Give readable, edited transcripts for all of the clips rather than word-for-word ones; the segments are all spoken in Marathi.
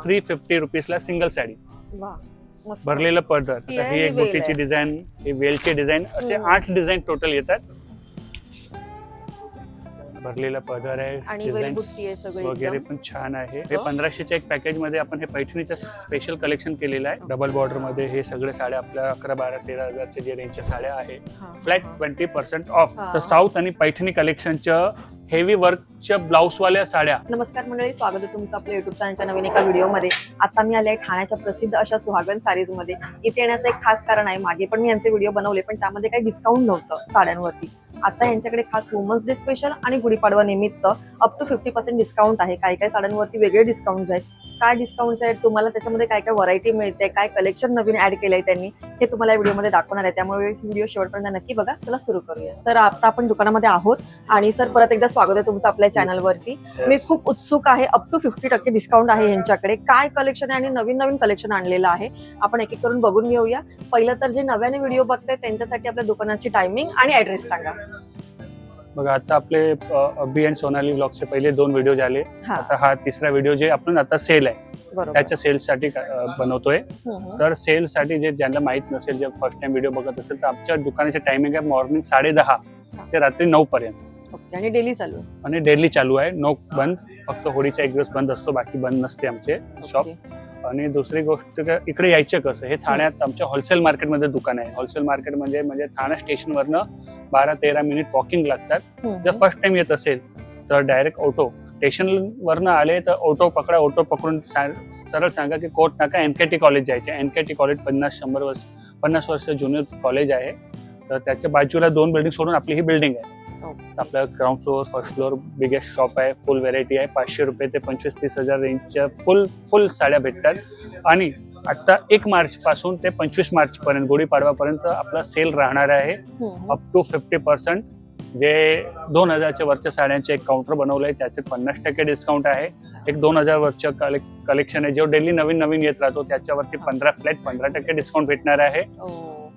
350 रुपीजला सिंगल साडी. वा मस्त. भरलेलं पदर. ही आहे ही एक आणि वेल बुटीची आहे. डिझाईन, ही वेलची डिझाईन, असे 8 डिझाईन टोटल येतात. भरलेला पदर आहे, आणि डिझाईन्स वेलबुट्टी आहे सगळी वगैरे एकदम. पण छान आहे. हे 1500च्या एक पॅकेज मध्ये आपण हे पैठणीचं स्पेशल कलेक्शन केलेलं आहे. डबल बॉर्डर मध्ये हे सगळे साड्या आपल्या 11, 12, 13 हजारच्या जे रेंजच्या साड्या आहे. हा, फ्लॅट हा. 20% ऑफ. हा. तर साऊथ आणि पैठणी कलेक्शनच्या हेवी वर्कच्या ब्लाऊजवाल्या साड्या. नमस्कार मंडळी, स्वागत आहे तुमचं आपल्या युट्यूब चॅनलच्या नवीन एका व्हिडिओमध्ये. आता मी आले आहे ठाण्याच्या प्रसिद्ध अशा सुहागन साडीज मध्ये. इथे येण्याचं एक खास कारण आहे, मागे पण मी यांचे व्हिडिओ बनवले पण त्यामध्ये काही डिस्काउंट नव्हतं साड्यांवरती. आता यांच्याकडे खास वुमन्स डे स्पेशल आणि गुढीपाडवा निमित्त अप टू 50% डिस्काउंट आहे. काही काही साड्यांवरती वेगळे डिस्काउंट आहेत. काय डिस्काउंट आहेत, तुम्हाला त्याच्यामध्ये काय काय व्हरायटी मिळते, काय कलेक्शन नवीन ऍड केलंय त्यांनी, हे तुम्हाला या व्हिडिओमध्ये दाखवणार आहे. त्यामुळे व्हिडिओ शेवटपर्यंत नक्की बघा. चला सुरू करूया. तर आता आपण दुकानामध्ये आहोत आणि सर परत एकदा स्वागत आहे तुमचं आपल्या चॅनलवरती. मी खूप उत्सुक आहे. अप टू 50% डिस्काउंट आहे यांच्याकडे. काय कलेक्शन आहे आणि नवीन नवीन कलेक्शन आणलेलं आहे, आपण एक एक करून बघून घेऊया. पहिलं तर जे नव्याने व्हिडिओ बघताय त्यांच्यासाठी आपल्या दुकानाची टायमिंग आणि ऍड्रेस सांगा. बघा, आता आपले अभि आणि सोनाली ब्लॉगचे पहिले 2 व्हिडिओ झाले. हा. आता हा तिसरा व्हिडिओ जे आपण आता सेल आहे बरोबर. त्याच्या सेलसाठी बनवतोय. तर सेलसाठी जे ज्यांना माहित नसेल, जे फर्स्ट टाइम व्हिडिओ बघत असेल, तर आमच्या दुकानाचे टायमिंग आहे मॉर्निंग 10:30 ते रात्री 9 पर्यंत. ओके. आणि डेली चालू आहे. आणि डेली चालू आहे. 9 बंद, फक्त होळीचा एक दिवस बंद असतो, बाकी बंद नसते आमचे शॉप. ओके. आणि दुसरी गोष्ट, इकडे यायचं कसं, हे ठाण्यात आमच्या होलसेल मार्केटमध्ये दुकान आहे. होलसेल मार्केट म्हणजे ठाणा स्टेशनवरनं 12-13 मिनिट वॉकिंग लागतात. जर फर्स्ट टाइम येत असेल तर डायरेक्ट ऑटो स्टेशनवरनं आले तर ऑटो पकडा. ऑटो पकडून सरळ सांगा की कोर्ट नाका NKT कॉलेज जायचे. NKT कॉलेज 50 वर्ष जुनं कॉलेज आहे. तर त्याच्या बाजूला 2 बिल्डिंग सोडून आपली ही बिल्डिंग आहे. आपलं ground floor, first floor biggest shop आहे. फुल व्हेरायटी आहे. 500 रुपये ते 25-30 हजार रेंजच्या फुल साड्या भेटतात. आणि आता 1 मार्च पासून ते 25 मार्च पर्यंत, गुढीपाडवापर्यंत आपला सेल राहणार आहे. Up to 50%. जे 2000च्या वरच्या साड्यांचे एक काउंटर बनवलंय, त्याचे 50% डिस्काउंट आहे. एक 2000 वरच्या कलेक्शन आहे, जो डेली नवीन येत राहतो, त्याच्यावरती 15% डिस्काउंट भेटणार आहे.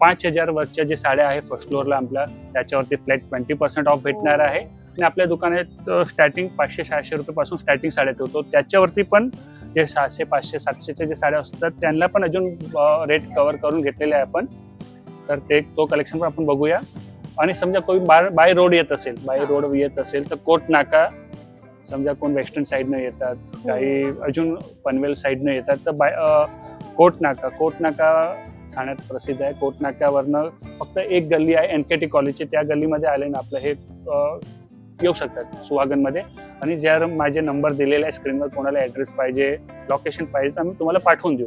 5000 वरच्या जे साड्या आहे फर्स्ट फ्लोअरला आपल्या, त्याच्यावरती फ्लॅट 20% ऑफ भेटणार आहे. आणि आपल्या दुकानात स्टार्टिंग 500-600 रुपये पासून स्टार्टिंग साड्या ठेवतो. त्याच्यावरती पण जे 600, 500, 700च्या जे साड्या असतात त्यांना पण अजून रेट कव्हर करून घेतलेले आहे आपण. तर तो कलेक्शन पण आपण बघूया. आणि समजा कोणी बाय रोड येत असेल तर कोट नाका, समजा कोण वेस्टर्न साईडनं येतात, काही अजून पनवेल साईडनं येतात, तर कोट नाका ठाण्यात प्रसिद्ध आहे. कोट नाक्यावरनं फक्त एक गल्ली आहे NKT कॉलेजची, त्या गल्लीमध्ये आले ना आपलं हे येऊ शकतात सुहागनमध्ये. आणि जर माझे नंबर दिलेला आहे स्क्रीनवर, कोणाला ऍड्रेस पाहिजे, लोकेशन पाहिजे, तर आम्ही तुम्हाला पाठवून देऊ.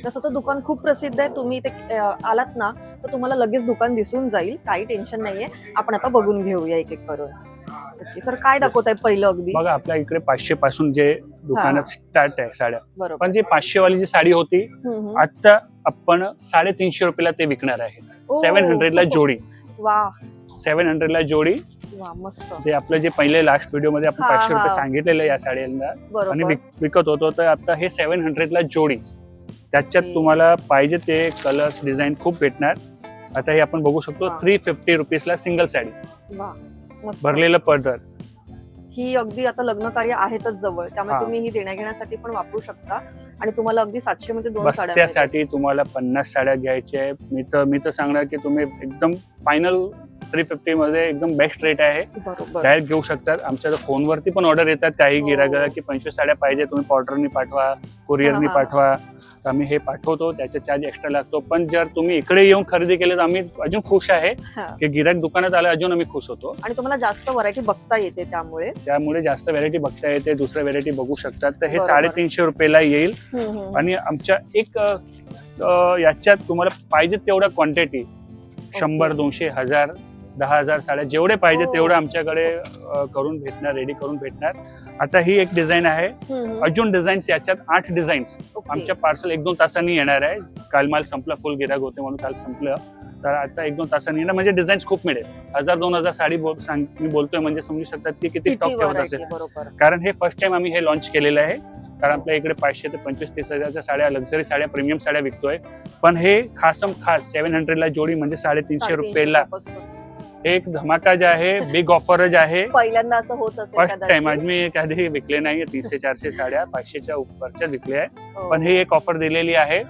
तसं तर दुकान खूप प्रसिद्ध आहे. तुम्ही इथे आलात ना तर तुम्हाला लगेच दुकान दिसून जाईल, काही टेन्शन नाहीये. आपण आता बघून घेऊया एक एक करून. ओके सर, काय दाखवताय पहिलं? अगदी बघा, आपल्या इकडे 500 पासून जे दुकानात स्टार्ट आहे साड्या. बरोबर. पण जी 500 वाली जी साडी होती, आता आपण 350 रुपयाला ते विकणार आहे. 700ला जोडी. वा, 700ला जोडी. वा मस्त. जे आपलं जे पहिले लास्ट व्हिडिओ मध्ये आपण 500 रुपये सांगितलेलं या साड्यांना आणि विकत होतो, तर आता हे 700ला जोडी. त्याच्यात तुम्हाला पाहिजे ते कलर्स, डिझाईन खूप भेटणार. आता हे आपण बघू शकतो 350 रुपीजला सिंगल साडी. वा मस्त. भरलेलं पदर. ही अगदी आता लग्न कार्य आहेतच जवळ, त्यामुळे तुम्ही ही देण्याघेण्यासाठी पण वापरू शकता. आणि तुम्हाला अगदी 700 मध्ये 2 साड्या. त्यासाठी तुम्हाला 50 साड्या घ्यायच्या आहे. मी तर सांगणार की तुम्ही एकदम फायनल 350 मध्ये एकदम बेस्ट रेट आहे. डायरेक्ट घेऊ शकतात. आमच्या फोनवरती पण ऑर्डर येतात काही गिरायकाला की 25 साड्या पाहिजे, तुम्ही पॉर्टरनी पाठवा, कुरिअरनी पाठवा. आम्ही हे पाठवतो, त्याचा चार्ज एक्स्ट्रा लागतो. पण जर तुम्ही इकडे येऊन खरेदी केली तर आम्ही अजून खुश आहे की गिरायक दुकानात आलं, अजून आम्ही खुश होतो. आणि तुम्हाला जास्त व्हरायटी बघता येते, त्यामुळे जास्त व्हरायटी बघता येते. दुसऱ्या व्हरायटी बघू शकतात. तर हे 350 रुपयाला येईल. आणि आमच्या एक याच्यात तुम्हाला पाहिजे तेवढा क्वांटिटी, 100, 200, 1000, 10,000 साड्या जेवढे पाहिजे तेवढं आमच्याकडे करून भेटणार, रेडी करून भेटणार. आता ही एक डिझाईन आहे. अजून डिझाईन्स याच्यात 8 डिझाईन्स आमच्या पार्सल 1-2 तासांनी येणार आहे. काल माल संपला, फुल गिराग होते म्हणून काल संपलं. तर आता 1-2 तासांनी येणार, म्हणजे डिझाईन्स खूप मिळेल. 1000-2000 साडी मी बोलतोय म्हणजे समजू शकतात की किती स्टॉक ठेवत असेल. कारण हे फर्स्ट टाइम आम्ही हे लॉन्च केलेलं आहे. कारण आपल्या इकडे 500 ते 25-30 हजारच्या साड्या, लक्झरी साड्या, प्रीमियम साड्या विकतोय. पण हे खास 700ला जोडी म्हणजे 350 रुपयाला हे एक धमाका जे आहे, बिग ऑफरच आहे. पहिल्यांदा असं होत असेल फर्स्ट कदाचित. टाइम आज मी कधी विकले नाही 300-400 साड्या, 500च्या उपरच्या विकल्या आहे. हो. पण ही एक ऑफर दिलेली आहे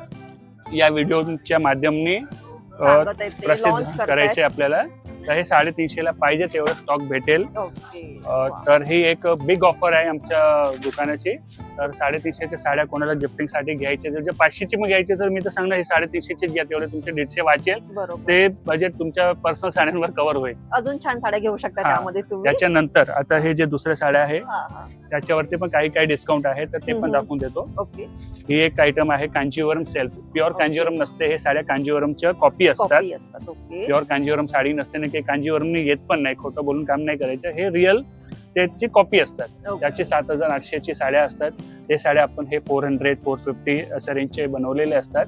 या व्हिडिओच्या माध्यमाने सांगत आहेत ते, प्रसिद्ध launch करतायत. करायचे आपल्याला. तर हे 350ला पाहिजे तेवढं स्टॉक भेटेल. ओके. तर ही एक बिग ऑफर आहे आमच्या दुकानाची. तर 350च्या साड्या कोणाला गिफ्टिंगसाठी घ्यायचे, जर 500ची मग घ्यायचे तर मी तर सांगणार हे 350चीच घ्या, तेवढे तुमचे 150 वाचेल. बरोबर. ते बजेट तुमच्या पर्सनल साड्यांवर कव्हर होईल. अजून छान साड्या घेऊ शकता हा. त्यामध्ये तुम्ही. त्याच्यानंतर आता हे जे दुसऱ्या साड्या आहे हा, हा. त्याच्यावरती पण काही डिस्काउंट आहे, तर ते पण दाखवून देतो. ओके. ही एक आयटम आहे Kanjivaram self. Pure okay. Kanjivaram नसते, हे साड्या कांजीवरमच्या कॉपी असतात. कॉपी असतात. ओके. प्युअर कांजीवरम साडी नसते ना, की कांजीवरमनी येत पण नाही, खोटं बोलून काम नाही करायचं. हे रिअल त्याची कॉपी असतात. ओके. त्याची 7,800ची साड्या असतात. ते साड्या आपण हे 400-450 अशा रेंजचे बनवलेले असतात.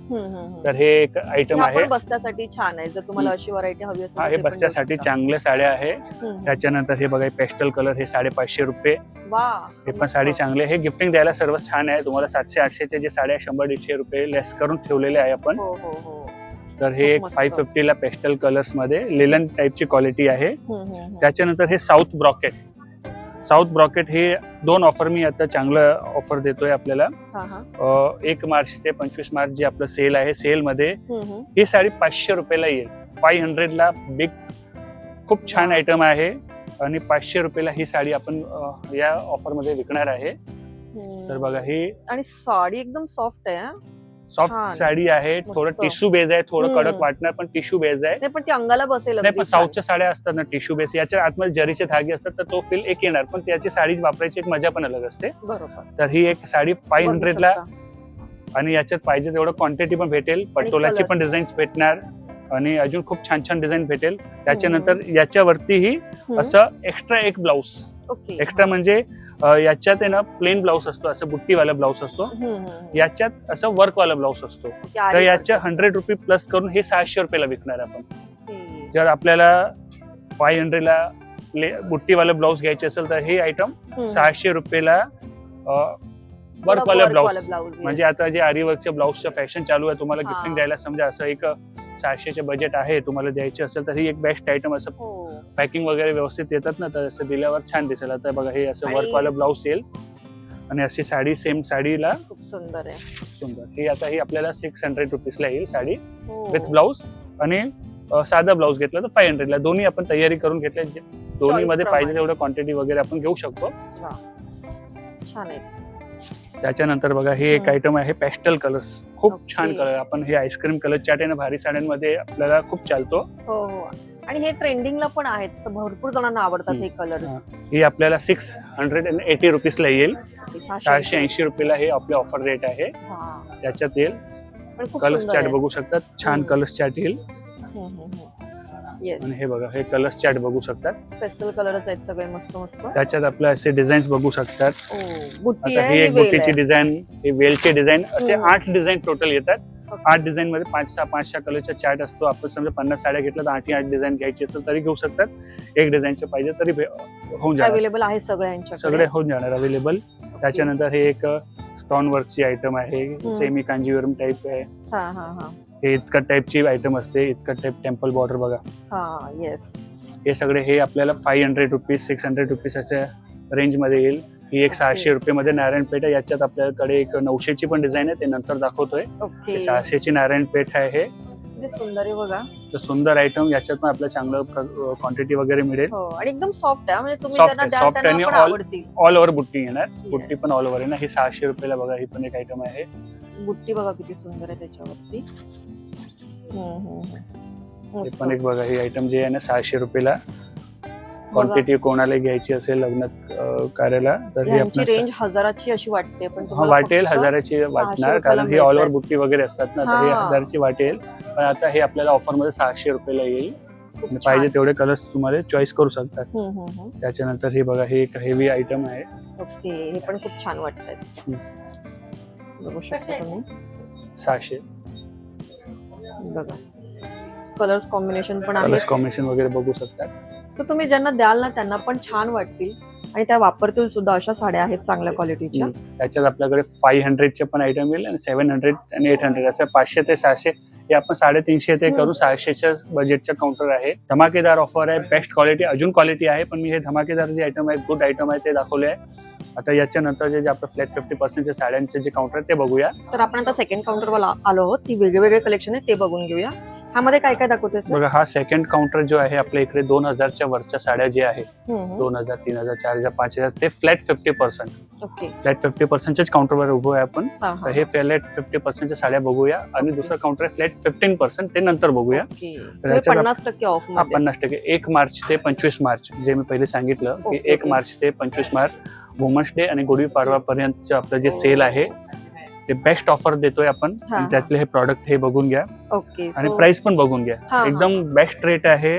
तर हे एक आयटम आहे. बस्त्यासाठी छान आहे, जर तुम्हाला अशी व्हरायटी हवी असेल हा, तर हे ते पण बस्त्यासाठी घेऊ शकता. चांगल्या साड्या आहे. हम्म. त्याच्यानंतर हे बघा पेस्टल कलर, हे 550 रुपये. वा. हे पण साडी चांगली आहे. हे गिफ्टिंग द्यायला सर्व छान आहे. तुम्हाला 700-800च्या जे साड्या 100-150 रुपये लेस करून ठेवलेले आहे आपण. हो हो हो. तर हे एक खूप मस्त. 550ला पेस्टल कलर्स मध्ये लिलन टाईपची क्वालिटी आहे. हम्म. त्याच्यानंतर हे साऊथ ब्रॉकेट. साऊथ ब्रॉकेट हे 2 ऑफर मी आता चांगलं ऑफर देतोय आपल्याला. हा, हा. 1 मार्च ते 25 मार्च जे आपलं सेल आहे, सेल मध्ये हम्म. ही साडी 500 रुपयाला येईल. 500ला बिग खूप छान आयटम आहे आणि 500 रुपयाला ही साडी आपण या ऑफर मध्ये विकणार आहे. तर बघा ही आणि साडी एकदम सॉफ्ट आहे हा. सॉफ्ट छान. साडी आहे. थोडं मस्त. टिश्यू बेस आहे, थोडं कडक हम्म. वाटणार पण टिश्यू बेस आहे. नाही पण ती अंगाला बसेल नाही अगदी पण छान. साऊथच्या साड्या असतात ना टिश्यू बेस, याच्या आतमध्ये जरीचे धागे असतात, तर तो फील एक येणार, पण त्याची साडीच वापरायची एक मजा पण अलग असते. बरोबर. तर ही एक साडी बघू 500ला शकता. आणि याच्यात पाहिजे तेवढं क्वांटिटी पण भेटेल. पटोलाची पण colours. डिझाईन्स भेटणार आणि अजून खूप छान छान डिझाईन भेटेल. त्याच्यानंतर याच्यावरतीही असं एक्स्ट्रा एक ब्लाऊज. ओके. एक्स्ट्रा म्हणजे याच्यात आहे ना प्लेन ब्लाऊज असतो, असं बुट्टीवाला ब्लाऊज असतो. याच्यात असं वर्कवाला ब्लाऊज असतो. तर याच्या 100 रुपये प्लस करून हे 600 रुपयाला विकणार आपण. जर आपल्याला 500ला बुट्टीवाला ब्लाऊज घ्यायचे असेल तर हे आयटम 600 रुपयाला वर्कवाला ब्लाऊज. म्हणजे आता जे आरीवर्कच्या ब्लाऊजचं फॅशन चालू आहे, तुम्हाला हा. गिफ्टिंग द्यायला समजा असं एक 600चे बजेट आहे, तुम्हाला द्यायचे असेल तर ही एक बेस्ट आयटम. असं पॅकिंग वगैरे व्यवस्थित येतात ना, तर असं दिल्यावर छान दिसेल. आता बघा हे असं आणि- वर्कवाला ब्लाऊज येईल आणि अशी साडी सेम साडीला खूप सुंदर आहे. सुंदर. ही आता ही आपल्याला 600 रुपीजला येईल साडी हो. With blouse. आणि साधा ब्लाऊज घेतला तर 500ला. दोन्ही आपण तयारी करून घेतल्या. दोन्ही मध्ये Choice पाहिजे प्रमाणे. तेवढं क्वांटिटी वगैरे आपण घेऊ शकतो. वा. छान आहे. त्याच्यानंतर बघा हे एक आयटम आहे पेस्टल कलर्स. खूप Okay. छान कलर. आपण हे आईस्क्रीम कलर चाट आहे ना, भारी साड्यांमध्ये आपल्याला खूप चालतो. हो हो. आणि हे ट्रेंडिंगला पण आहेत, असं भरपूर जणांना आवडतात हे कलर्स. ही आपल्याला 680 रुपीजला येईल. 680 रुपयाला हे आपले ऑफर रेट आहे. त्याच्यात येईल. कलर्स चार्ट बघू शकतात. छान कलर्स चार्ट येईल. आणि हे बघा हे कलर्स चार्ट बघू शकतात. पेस्टल कलर्स आहेत सगळे मस्त मस्त. त्याच्यात आपले असे डिझाईन्स बघू शकतात. बुट्टी आता आहे ही एक आणि वेल बुट्टीची आहे. डिझाईन, ही वेलची डिझाईन, असे हम्म. 8 डिझाईन टोटल येतात. Okay. 8 डिझाईन मध्ये 5-6 कलरचा चार्ट असतो. आपण समजा 50 साड्या घेतल्या तर 8 डिझाईन घ्यायची असेल तरी घेऊ शकतात. एक डिझाईनचे पाहिजे तरी होऊन जाणार. अवेलेबल आहे सगळ्यांच्याकडे. सगळे होऊन जाणार अवेलेबल. त्याच्यानंतर हे एक स्टोन वर्कची आयटम आहे. सेमी कांजीवरम टाईप आहे. हा हा हा. हे इतकं टाईपची आयटम असते. इतकं टाईप टेम्पल बॉर्डर बघा. हा. येस. हे सगळे हे आपल्याला 500 रुपीज 600 रुपीज अशा रेंज मध्ये येईल. ही एक 600 रुपये मध्ये नारायणपेठ आहे. याच्यात आपल्याकडे एक 900ची पण डिझाईन आहे, ते नंतर दाखवतोय. ओके. 600ची नारायणपेठ आहे हे. किती सुंदर आहे बघा. तर सुंदर आयटम. याच्यात पण आपल्याला चांगलं क्वांटिटी वगैरे मिळेल. हो. आणि एकदम सॉफ्ट आहे, म्हणजे तुम्ही Soft त्यांना आहे, द्याल soft त्यांना आणि पण all- आवडतील. ऑल ओव्हर बुट्टी येणार. बुट्टी Yes. पण ऑल ओव्हर आहे ना. ही 600 रुपयाला बघा. ही पण एक आयटम आहे. बुट्टी बघा किती सुंदर आहे त्याच्यावरती. हे मस्त. पण एक बघा. ही आयटम जे आहे ना 600 रुपयाला. क्वांटिटी कोणाला घ्यायची असेल लग्न कार्याला तर ही यांची आपण रेंज हजाराची अशी वाटते, पण हा तुम्हाला वाटेल. फक्त 1000ची 600 वाटणार, रुपयाला कारण ही ऑल ओव्हर मिळतंय. बुट्टी वगैरे असतात ना, तर ही हा. 1000ची वाटेल. पण आता हे आपल्याला ऑफर मध्ये 600 रुपयाला येईल. खूप आणि पाहिजे छान. तेवढे कलर्स तुम्हाला चॉईस करू शकतात. हम्म. त्याच्यानंतर हे बघा हे एक हेवी आयटम आहे. ओके. हे पण खूप छान वाटतंय. बघू शकता तुम्ही. 600 बघा कलर्स कॉम्बिनेशन पण आहे. कलर्स कॉम्बिनेशन वगैरे बघू शकतात. सो तुम्ही ज्यांना द्याल ना त्यांना पण छान वाटतील. आणि त्या वापरतील सुद्धा अशा साड्या आहेत चांगल्या क्वालिटीच्या. त्याच्यात आपल्याकडे 500चे पण आयटम मिळेल आणि 700 आणि 800 असं 500 ते 600 हे आपण 350 ते करून 600च्या बजेटच्या काउंटर आहे. धमाकेदार ऑफर आहे, बेस्ट क्वालिटी, अजून क्वालिटी आहे, पण मी हे धमाकेदार जे आयटम आहे, गुड आयटम आहे ते दाखवले आहे. आता याच्यानंतर जे आपलं फ्लॅट 50% साड्यांचे जे काउंटर आहे ते बघूया. तर आपण आता सेकंड काउंटरवर आलो आहोत. ती वेगवेगळे कलेक्शन आहे ते बघून घेऊया. ह्यामध्ये काय काय दाखवते सर? बघा, हा सेकंड काउंटर जो आहे आपल्या इकडे 2000च्या वरच्या साड्या जे आहे 2000, 3000, 4000, 5000 ते फ्लॅट 50%. ओके. फ्लॅट 50%च्याच काउंटरवर उभं आहे आपण. हा, तर हे फ्लॅट 50%च्या साड्या बघूया आणि दुसरं काउंटर आहे फ्लॅट 15% ते नंतर बघूया. ओके. तर याच्यात 50% ऑफ हा मध्ये. 50%. 1 मार्च ते 25 मार्च जे मी पहिले सांगितलं की ओके, 1 मार्च ते 25 मार्च वुमन्स डे आणि गुढी पाडवा पर्यंतचं आपलं जे सेल आहे ते बेस्ट ऑफर देतोय आपण. हा, आणि त्यातले हे प्रॉडक्ट हे बघून घ्या ओके. आणि So- प्राइस पण बघून घ्या. हा, एकदम बेस्ट रेट आहे.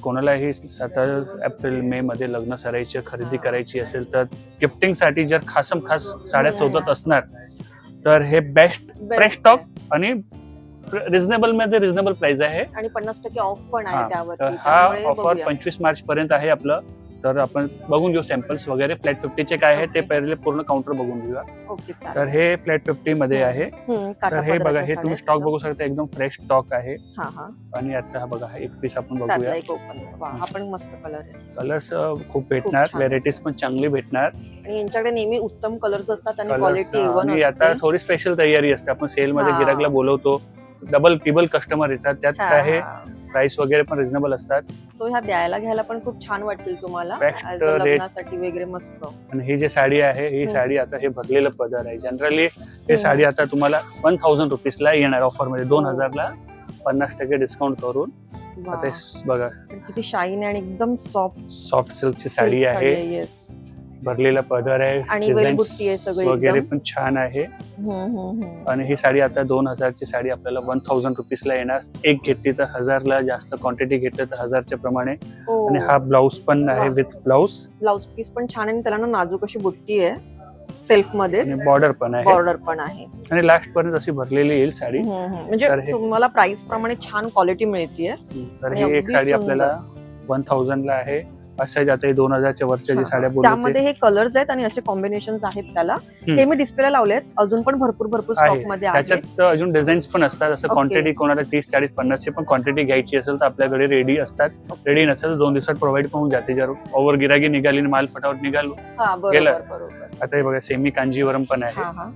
कोणालाही 17 एप्रिल मे मध्ये लग्न सराईची खरेदी करायची असेल तर गिफ्टिंग साठी जर खास साड्या शोधत असणार तर हे बेस्ट फ्रेश स्टॉक आणि रिझनेबल मध्ये रिझनेबल प्राइस आहे. आणि 50% ऑफ पण हा, आहे त्यावरती. तर हा त्यामुळे ऑफर बघूया. 25 मार्च पर्यंत आहे आपलं. तर आपण बघून घेऊ सॅम्पल्स वगैरे. फ्लॅट 50चे काय आहे ते ओके. पहिले पूर्ण काउंटर बघून घेऊया. ओके, चालेल. तर हे फ्लॅट 50 मध्ये आहे. तर हे बघा, हे तुम्ही स्टॉक बघू शकता, एकदम फ्रेश स्टॉक आहे. हा हा. आणि आता हा बघा, एक पीस आपण त्यातला बघूया. एक ओपन. वा, हा पण मस्त कलर आहे. कलर्स खूप भेटणार, छान. व्हेरायटीज पण चांगली भेटणार. आणि यांच्याकडे नेहमी उत्तम कलर्स असतात आणि कलर्स क्वालिटी इव्हन आणि आता असते. थोडी स्पेशल तयारी असते. आपण सेल मध्ये हा. गिराकला बोलवतो, डबल टिबल कस्टमर येतात. त्यात हा, काय आहे, हा. प्राइस वगैरे पण रिझनेबल असतात. सो ह्या द्यायला घ्यायला पण खूप छान वाटतील तुम्हाला. Best As a rate. लग्नासाठी वगैरे मस्त. आणि ही जी साडी आहे ही साडी आता हे भरलेलं पदर आहे. जनरली हे साडी आता तुम्हाला 1000 रुपीजला येणार ऑफर मध्ये. 2000ला 50% डिस्काउंट करून. वा. आता हे बघा, किती शाईन आणि एकदम सॉफ्ट सॉफ्ट सिल्कची साडी आहे, येस. भरलेला पदर आहे, आणि डिझाईन्स वेलबुट्टी आहे सगळी वगैरे एकदम. पण छान आहे. आणि ही साडी आता 2000ची साडी आपल्याला 1000 रुपीजला येणार. एक घेतली तर 1000ला, जास्त क्वांटिटी घेतली तर 1000च्या प्रमाणे. आणि हा ब्लाऊज पण आहे विथ ब्लाऊज. ब्लाऊज पीस पण छान आणि त्याला ना नाजूक अशी बुट्टी आहे सेल्फ मध्ये. आणि बॉर्डर पण आहे. बॉर्डर पण आहे. आणि लास्ट पर्यंत अशी भरलेली येईल साडी. म्हणजे तर हे- तुम्हाला प्राइस प्रमाणे छान क्वालिटी मिळतीये. तर आणि ही एक अगदी साडी सुंदर. आपल्याला 1000ला आहे. असं जाते 2000च्या वरच्या जी साड्या बोलतो त्यामध्ये हे कलर्स आहेत आणि असे कॉम्बिनेशन आहेत त्याला. हे मी डिस्प्लेला लावलेत. अजून पण भरपूर स्टॉक मध्ये आहे. त्याच्यात तर अजून डिझाईन्स पण असतात. असं ओके. क्वांटिटी कोणाला 30, 40, 50ची पण क्वांटिटी घ्यायची असेल तर आपल्याकडे रेडी असतात. रेडी नसेल तर 2 दिवसात प्रोव्हाइड पण होऊन जाते. जर ओव्हर गिरागी निघाली, माल फटाफट निघालो. हा, गेलं. बरोबर. आता हे बघा, सेमी कांजीवरम पण आहे. हा, हा.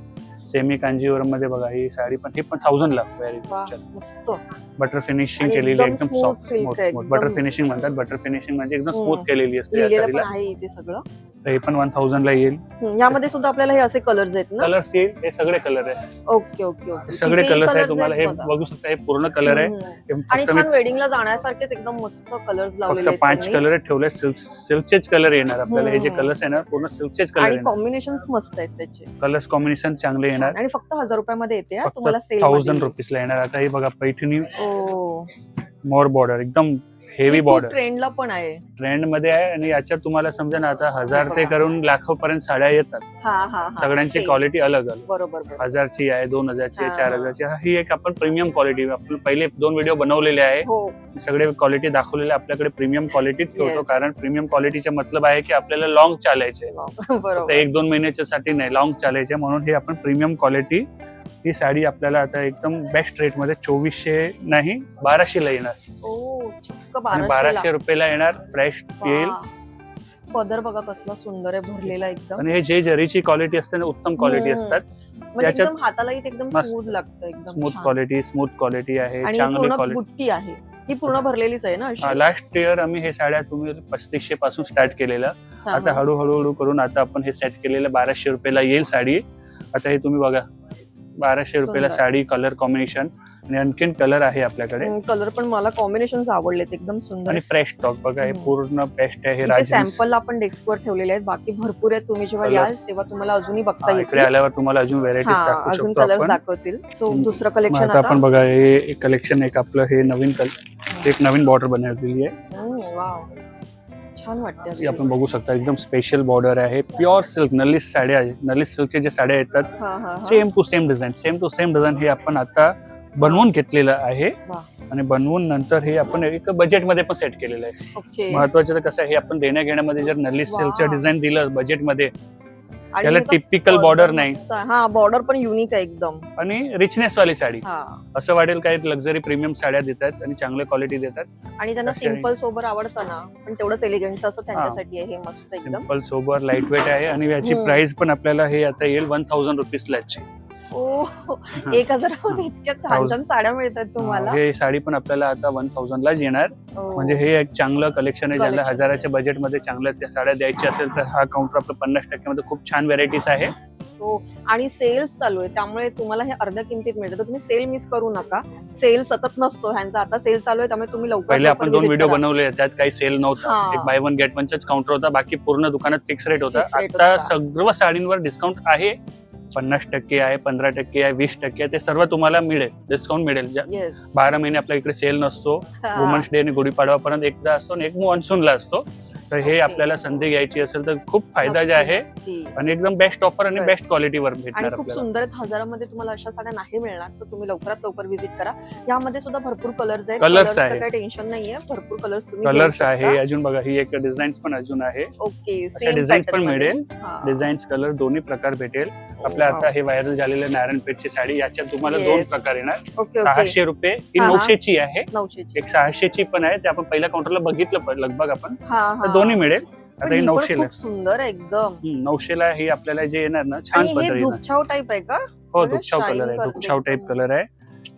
सेमी कांजीवरम मध्ये बघा, ही साडी पण, ही पण 1000ला. वा, मस्त. बटर फिनिशिंग आणि केलेली, एकदम एकदम smooth सॉफ्ट silk आहे, स्मूथ. बटर एकदम. फिनिशिंग म्हणतात. बटर फिनिशिंग म्हणजे एकदम हम्म. स्मूथ केलेली असते या लिहिलेलं पण साडीला. आहे इथे सगळं. तर हे पण 1000ला येईल. यामध्ये सुद्धा आपल्याला हे असे कलर्स आहेत ना. कलर्स येईल, हे सगळे कलर आहे. Okay okay okay. सगळे किती कलर्स आहे. colours तुम्हाला हे आहेत बघा. बघू शकता, हे पूर्ण कलर आहे. हे आणि फक्त मी छान वेडिंगला जाण्यासारखेच एकदम मस्त कलर्स लावलेले फक्त 5 कलर ठेवले. सिल्कचेच कलर येणार आपल्याला. हे जे कलर्स आहे ना, पूर्ण सिल्कचेच कलर आणि येणार. कॉम्बिनेशन मस्त आहेत त्याचे. कलर्स कॉम्बिनेशन चांगले येणार. आणि फक्त 1000 रुपयामध्ये येते हा, फक्त तुम्हाला सेल 1000 रुपीजला येणार. आता हे बघा, पैठणी ओ, मोर बॉर्डर, एकदम हेवी बॉर्डर ट्रेंडला पण आहे. ट्रेंड मध्ये आहे. आणि याच्यात तुम्हाला समजा ना, आता 1000 ते करून लाखो पर्यंत साड्या येतात. हा हा हा. सगळ्यांची Same. क्वालिटी अलग अलग. बरोबर 1000ची आहे, 2000ची आहे, हा. 4000ची आहे. ही एक आपण प्रीमियम क्वालिटी, आपण पहिले 2 व्हिडिओ बनवलेले आहे. हो. सगळे क्वालिटी दाखवलेले आपल्याकडे प्रीमियम क्वालिटी ठेवतो. Yes. कारण प्रीमियम क्वालिटीचा मतलब आहे की आपल्याला लॉंग चालायचे. बरोबर. 1-2 महिन्याच्या साठी नाही, लॉंग चालायचे. म्हणून हे आपण प्रीमियम क्वालिटी, ही साडी आपल्याला आता एकदम बेस्ट रेट मध्ये 2400 नाही 1200ला येणार. ओ, चक्क आणि 1200 1200 रुपयाला येणार. फ्रेश येईल. पदर बघा कसला सुंदर आहे, भरलेला एकदम. आणि हे जे जरीची क्वालिटी असते ना, उत्तम क्वालिटी असतात. म्हणजे त्याच्यात एकदम हाताला इथे एकदम मस्त. स्मूथ लागतं, एकदम स्मूथ छान. क्वालिटी आहे. आणि चांगली पूर्ण क्वालिटी. बुट्टी आहे. ही पूर्ण भरलेलीच आहे ना अशी? लास्ट इयर आम्ही हे साड्या तुम्ही 3500 पासून स्टार्ट केलेलं. हा, आता हा. हळूहळू करून आता आपण हे सेट केलेलं 1200 रुपयाला येईल साडी. आता हे तुम्ही बघा, 1200 रुपयाला सुंदर. Sari, colour combination. आणि आणखीन कलर आहे आपल्याकडे. कलर पण मला कॉम्बिनेशन आवडलेत, एकदम सुंदर. आणि फ्रेश स्टॉक बघा, हे पूर्ण बेस्ट आहे. हे इथे राजहंस. सॅम्पल आपण डेस्कवर ठेवलेले आहेत. बाकी भरपूर आहेत. तुम्ही जेव्हा Colours. याल तेव्हा तुम्हाला अजूनही बघता इकडे येतील. आल्यावर तुम्हाला अजून व्हेरायटीज हा, दाखवू अजून शकतो कलर्स आपण. दाखवतील. सो दुसरं मग कलेक्शन आता आपण बघा, हे कलेक्शन एक आपलं हे नवीन एक नवीन बॉर्डर बनवलेली आहे. वाव, छान वाटतं. ही आपण बघू शकता, एकदम स्पेशल बॉर्डर आहे. प्युअर सिल्क नलिस साड्या आहे. नलिस सिल्कचे जे साड्या येतात, सेम टू सेम डिझाईन हे आपण आता बनवून घेतलेलं आहे वा. आणि बनवून नंतर हे आपण एक बजेटमध्ये पण सेट केलेलं आहे. ओके. महत्वाचं तर कसं आहे, हे आपण देण्या घेण्यामध्ये जर नल्ली सिल्कचं डिझाईन दिलं बजेटमध्ये, आणि त्याला याचा टिपिकल बॉर्डर नाही मस्त आहे. हा, बॉर्डर पण युनिक आहे एकदम. आणि रिचनेस वाली साडी, हा. असं वाटेल काही लक्झरी प्रीमियम साड्या देतात आणि चांगल्या क्वालिटी देतात. आणि ज्यांना अशी आहे. सिंपल सोबर आवडतं ना, पण तेवढंच एलिगंट, असं त्यांच्यासाठी आहे हे मस्त एकदम. सिंपल सोबर लाईट वेट आहे आणि याची हम्म. प्राइस पण आपल्याला हे आता येईल 1000 रुपीजला. ओ, 1000 इतक्या छान छान साड्या मिळतात तुम्हाला. हे साडी पण आपल्याला आता 1000 लाच येणार. ओ. म्हणजे हे एक चांगलं कलेक्शन आहे. ज्याला Collection. 1000च्या बजेटमध्ये चांगल्या त्या साड्या द्यायची असेल तर हा काउंटर आपलं 50% मध्ये खूप छान व्हेरायटीज आहे. हो, आणि सेल्स चालू आहे त्यामुळे तुम्हाला हे अर्ध्या किमतीत मिळतं. तर तुम्ही सेल मिस करू नका. सेल सतत नसतो ह्यांचा, आता सेल चालू आहे त्यामुळे तुम्ही लवकर पहिले आपण 2 visit व्हिडिओ करा. बनवले, त्यात काही सेल नव्हता. हा. एक बाय वन गेट वनचाच काउंटर होता, बाकी पूर्ण दुकानात फिक्स रेट होता. Fix rate आता होता. सर्व साडींवर डिस्काउंट आहे. 50% आहे, 15% आहे, 20% आहे. ते सर्व तुम्हाला मिळेल, डिस्काउंट मिळेल. Yes. 12 महिने आपल्या इकडे सेल नसतो. हा. वुमन्स डे आणि गुढीपाडवापर्यंत एकदा असतो आणि एक मॉन्सूनला असतो. तर हे Okay. आपल्याला संधी घ्यायची असेल तर खूप फायदा जे आहे नक्की. आणि एकदम बेस्ट ऑफर आणि Best. बेस्ट क्वालिटीवर आणि भेटणार खूप आपल्याला. सुंदर आहेत. 1000मध्ये तुम्हाला अशा साड्या नाही मिळणार, सो तुम्ही लवकरात लवकर व्हिजिट करा. यामध्ये सुद्धा भरपूर कलर्स आहेत. Colours Colours चं आहे. काही टेन्शन नाहीये, भरपूर कलर्स तुम्ही कलर्स घेऊ आहे शकता. अजून बघा, ही एक डिझाईन्स पण अजून आहे. ओके, अशा सेम डिझाईन्स पॅटर्न पण मध्ये. मिळेल. हा. डिझाईन्स कलर दोन्ही प्रकार भेटेल आपल्या. Wow. आता हे व्हायरल झालेले नारायणपेठची साडी, याच्यात तुम्हाला Yes. 2 प्रकार येणार. Okay, okay. 600 रुपये ही हा, हा. 900ची आहे. 900ची. एक 600ची पण आहे, ते आपण पहिल्या काउंटरला बघितलं लगभग आपण. हा, तर हा. दोन्ही मिळेल. पण आता ही ही पण 900 खूप सुंदर आहे एकदम. 900ला ही आपल्याला जे येणार ना, छान आणि हे पदर येणार. दुपछाव टाईप आहे का? हो, म्हणजे दुपछाव shine कलर आहे, करते दुपछाव टाईप एकदम. कलर आहे.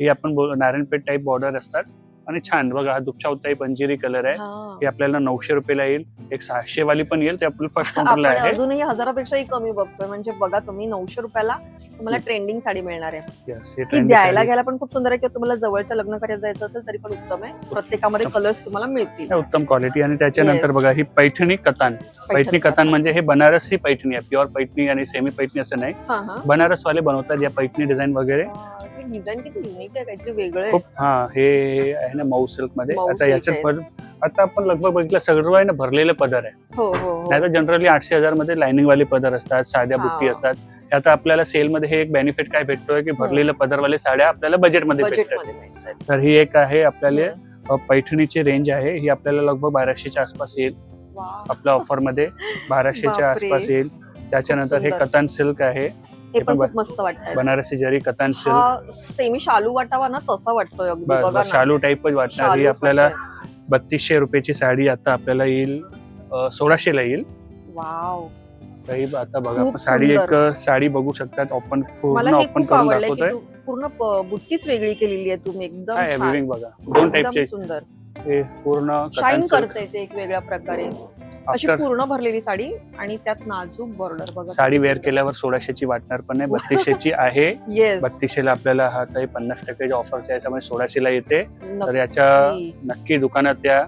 ही आपण नारायणपेठ टाईप बॉर्डर असतात आणि छान बघा, हा दुपछाव टाईप अंजिरी कलर आहे. हा. हे आपल्याला 900 रुपयाला येईल. एक 600 वाली पण येईल, ते आपलं फर्स्ट काउंटरला आपण आहे. अजूनही 1000पेक्षाही कमी बघतोय. म्हणजे बघा तुम्ही, 900 रुपयाला तुम्हाला ट्रेंडिंग साडी मिळणार आहे. Yes, हे ती trendy द्यायला साडी. घ्यायला पण खूप सुंदर आहे. किंवा तुम्हाला जवळच्या लग्न कार्यात जायचं असेल तरी पण उत्तम आहे. प्रत्येकामध्ये कलर्स तुम्हाला मिळतील. हे उत्तम क्वालिटी. आणि त्याच्यानंतर Yes. बघा, ही पैठणी कतान. पैठणी कतान म्हणजे हे बनारसी पैठणी आहे. प्युअर पैठणी आणि सेमी पैठणी असं नाही. हा, हा. बनारस वाले बनवतात या पैठणी डिझाईन वगैरे. हे डिझाईन किती युनिक आहे, काहीतरी वेगळं आहे. खूप हे आहे ना मऊ सिल्क मध्ये. मऊ आता silk याच्यात आहे. आता आपण लगभग बघितलं सगळं आहे ना, भरलेलं पदर आहे. हो, हो, हो. नाही तर जनरली 800-1000 मध्ये लाइनिंग वाले पदर असतात, साध्या हा. बुट्टी असतात. आता आपल्याला सेल मध्ये हे एक बेनिफिट काय भेटतोय की भरलेलं पदरवाले साड्या आपल्याला बजेटमध्ये भेटतात. बजेटमध्ये मिळतात. तर ही एक आहे आपल्याला पैठणीची रेंज आहे. ही आपल्याला लगभग 1200च्या आसपास येईल. वा. आपल्या ऑफर मध्ये 1200च्या बापरे. आसपास येईल. त्याच्यानंतर हे सुंदर. कतान सिल्क आहे. हे पण पण खूप मस्त वाटतंय. बनारसी जरी कतान सिल्क. हा सेमी शालू वाटावा ना, तसा वाटतोय अगदी. बघा ना. शालू टाईपच वाटणार. ही शालूच आपल्याला वाटतोय. 3200 रुपयाची साडी आता आपल्याला येईल 1600ला येईल. वाव. तर ही आता बघा, खूप आपण साडी एक सुंदर. साडी बघू शकतात. ओपन मला पूर्ण हे ओपन खूप करून आवडलंय की दाखवतोय. पूर्ण बुट्टीच वेगळी केलेली आहे तुम्ही. एकदम काय छान. विविंग बघा, 2 टाईपचे. एकदम सुंदर. हे पूर्ण शाईन कतान सिल्क. करते ते एक वेगळ्या प्रकारे. अशी आफ्टर पूर्ण भरलेली साडी आणि त्यात नाजूक बॉर्डर बघा. साडी वेअर केल्यावर 1600ची वाटणार पण नाही, 3200ची आहे. येस. 3200ला आपल्याला हा ताई 50% ऑफरच्या याच्यामध्ये 1600ला येते. तर याच्या नक्की दुकानात या,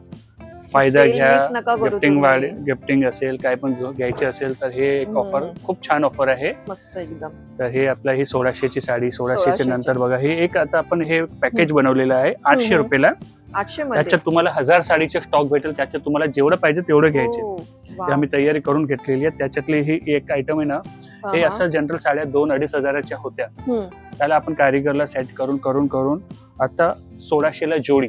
फायदा Sale घ्या. miss नका करू गिफ्टिंग तुम्ही. गिफ्टिंग असेल, काय पण घ्यायचे असेल तर हे एक ऑफर, खूप छान ऑफर आहे. मस्त एकदम. तर हे आपल्या ही 1600ची साडी. 1600च्या 1600 नंतर बघा, हे एक आता आपण हे पॅकेज बनवलेलं आहे 800 रुपयाला. 800 मध्ये. त्याच्यात तुम्हाला 1000 साडीचे स्टॉक भेटेल. त्याच्यात तुम्हाला जेवढं पाहिजे तेवढं घ्यायचे. हो. वा. हे आम्ही तयारी करून घेतलेली आहे. त्याच्यातली ही एक आयटम आहे ना, हा, हे हा. असं जनरल साड्या 2-2.5 हजाराच्या होत्या. हम्म. त्याला आपण कारिगरला सेट करून आता 1600ला जोडी.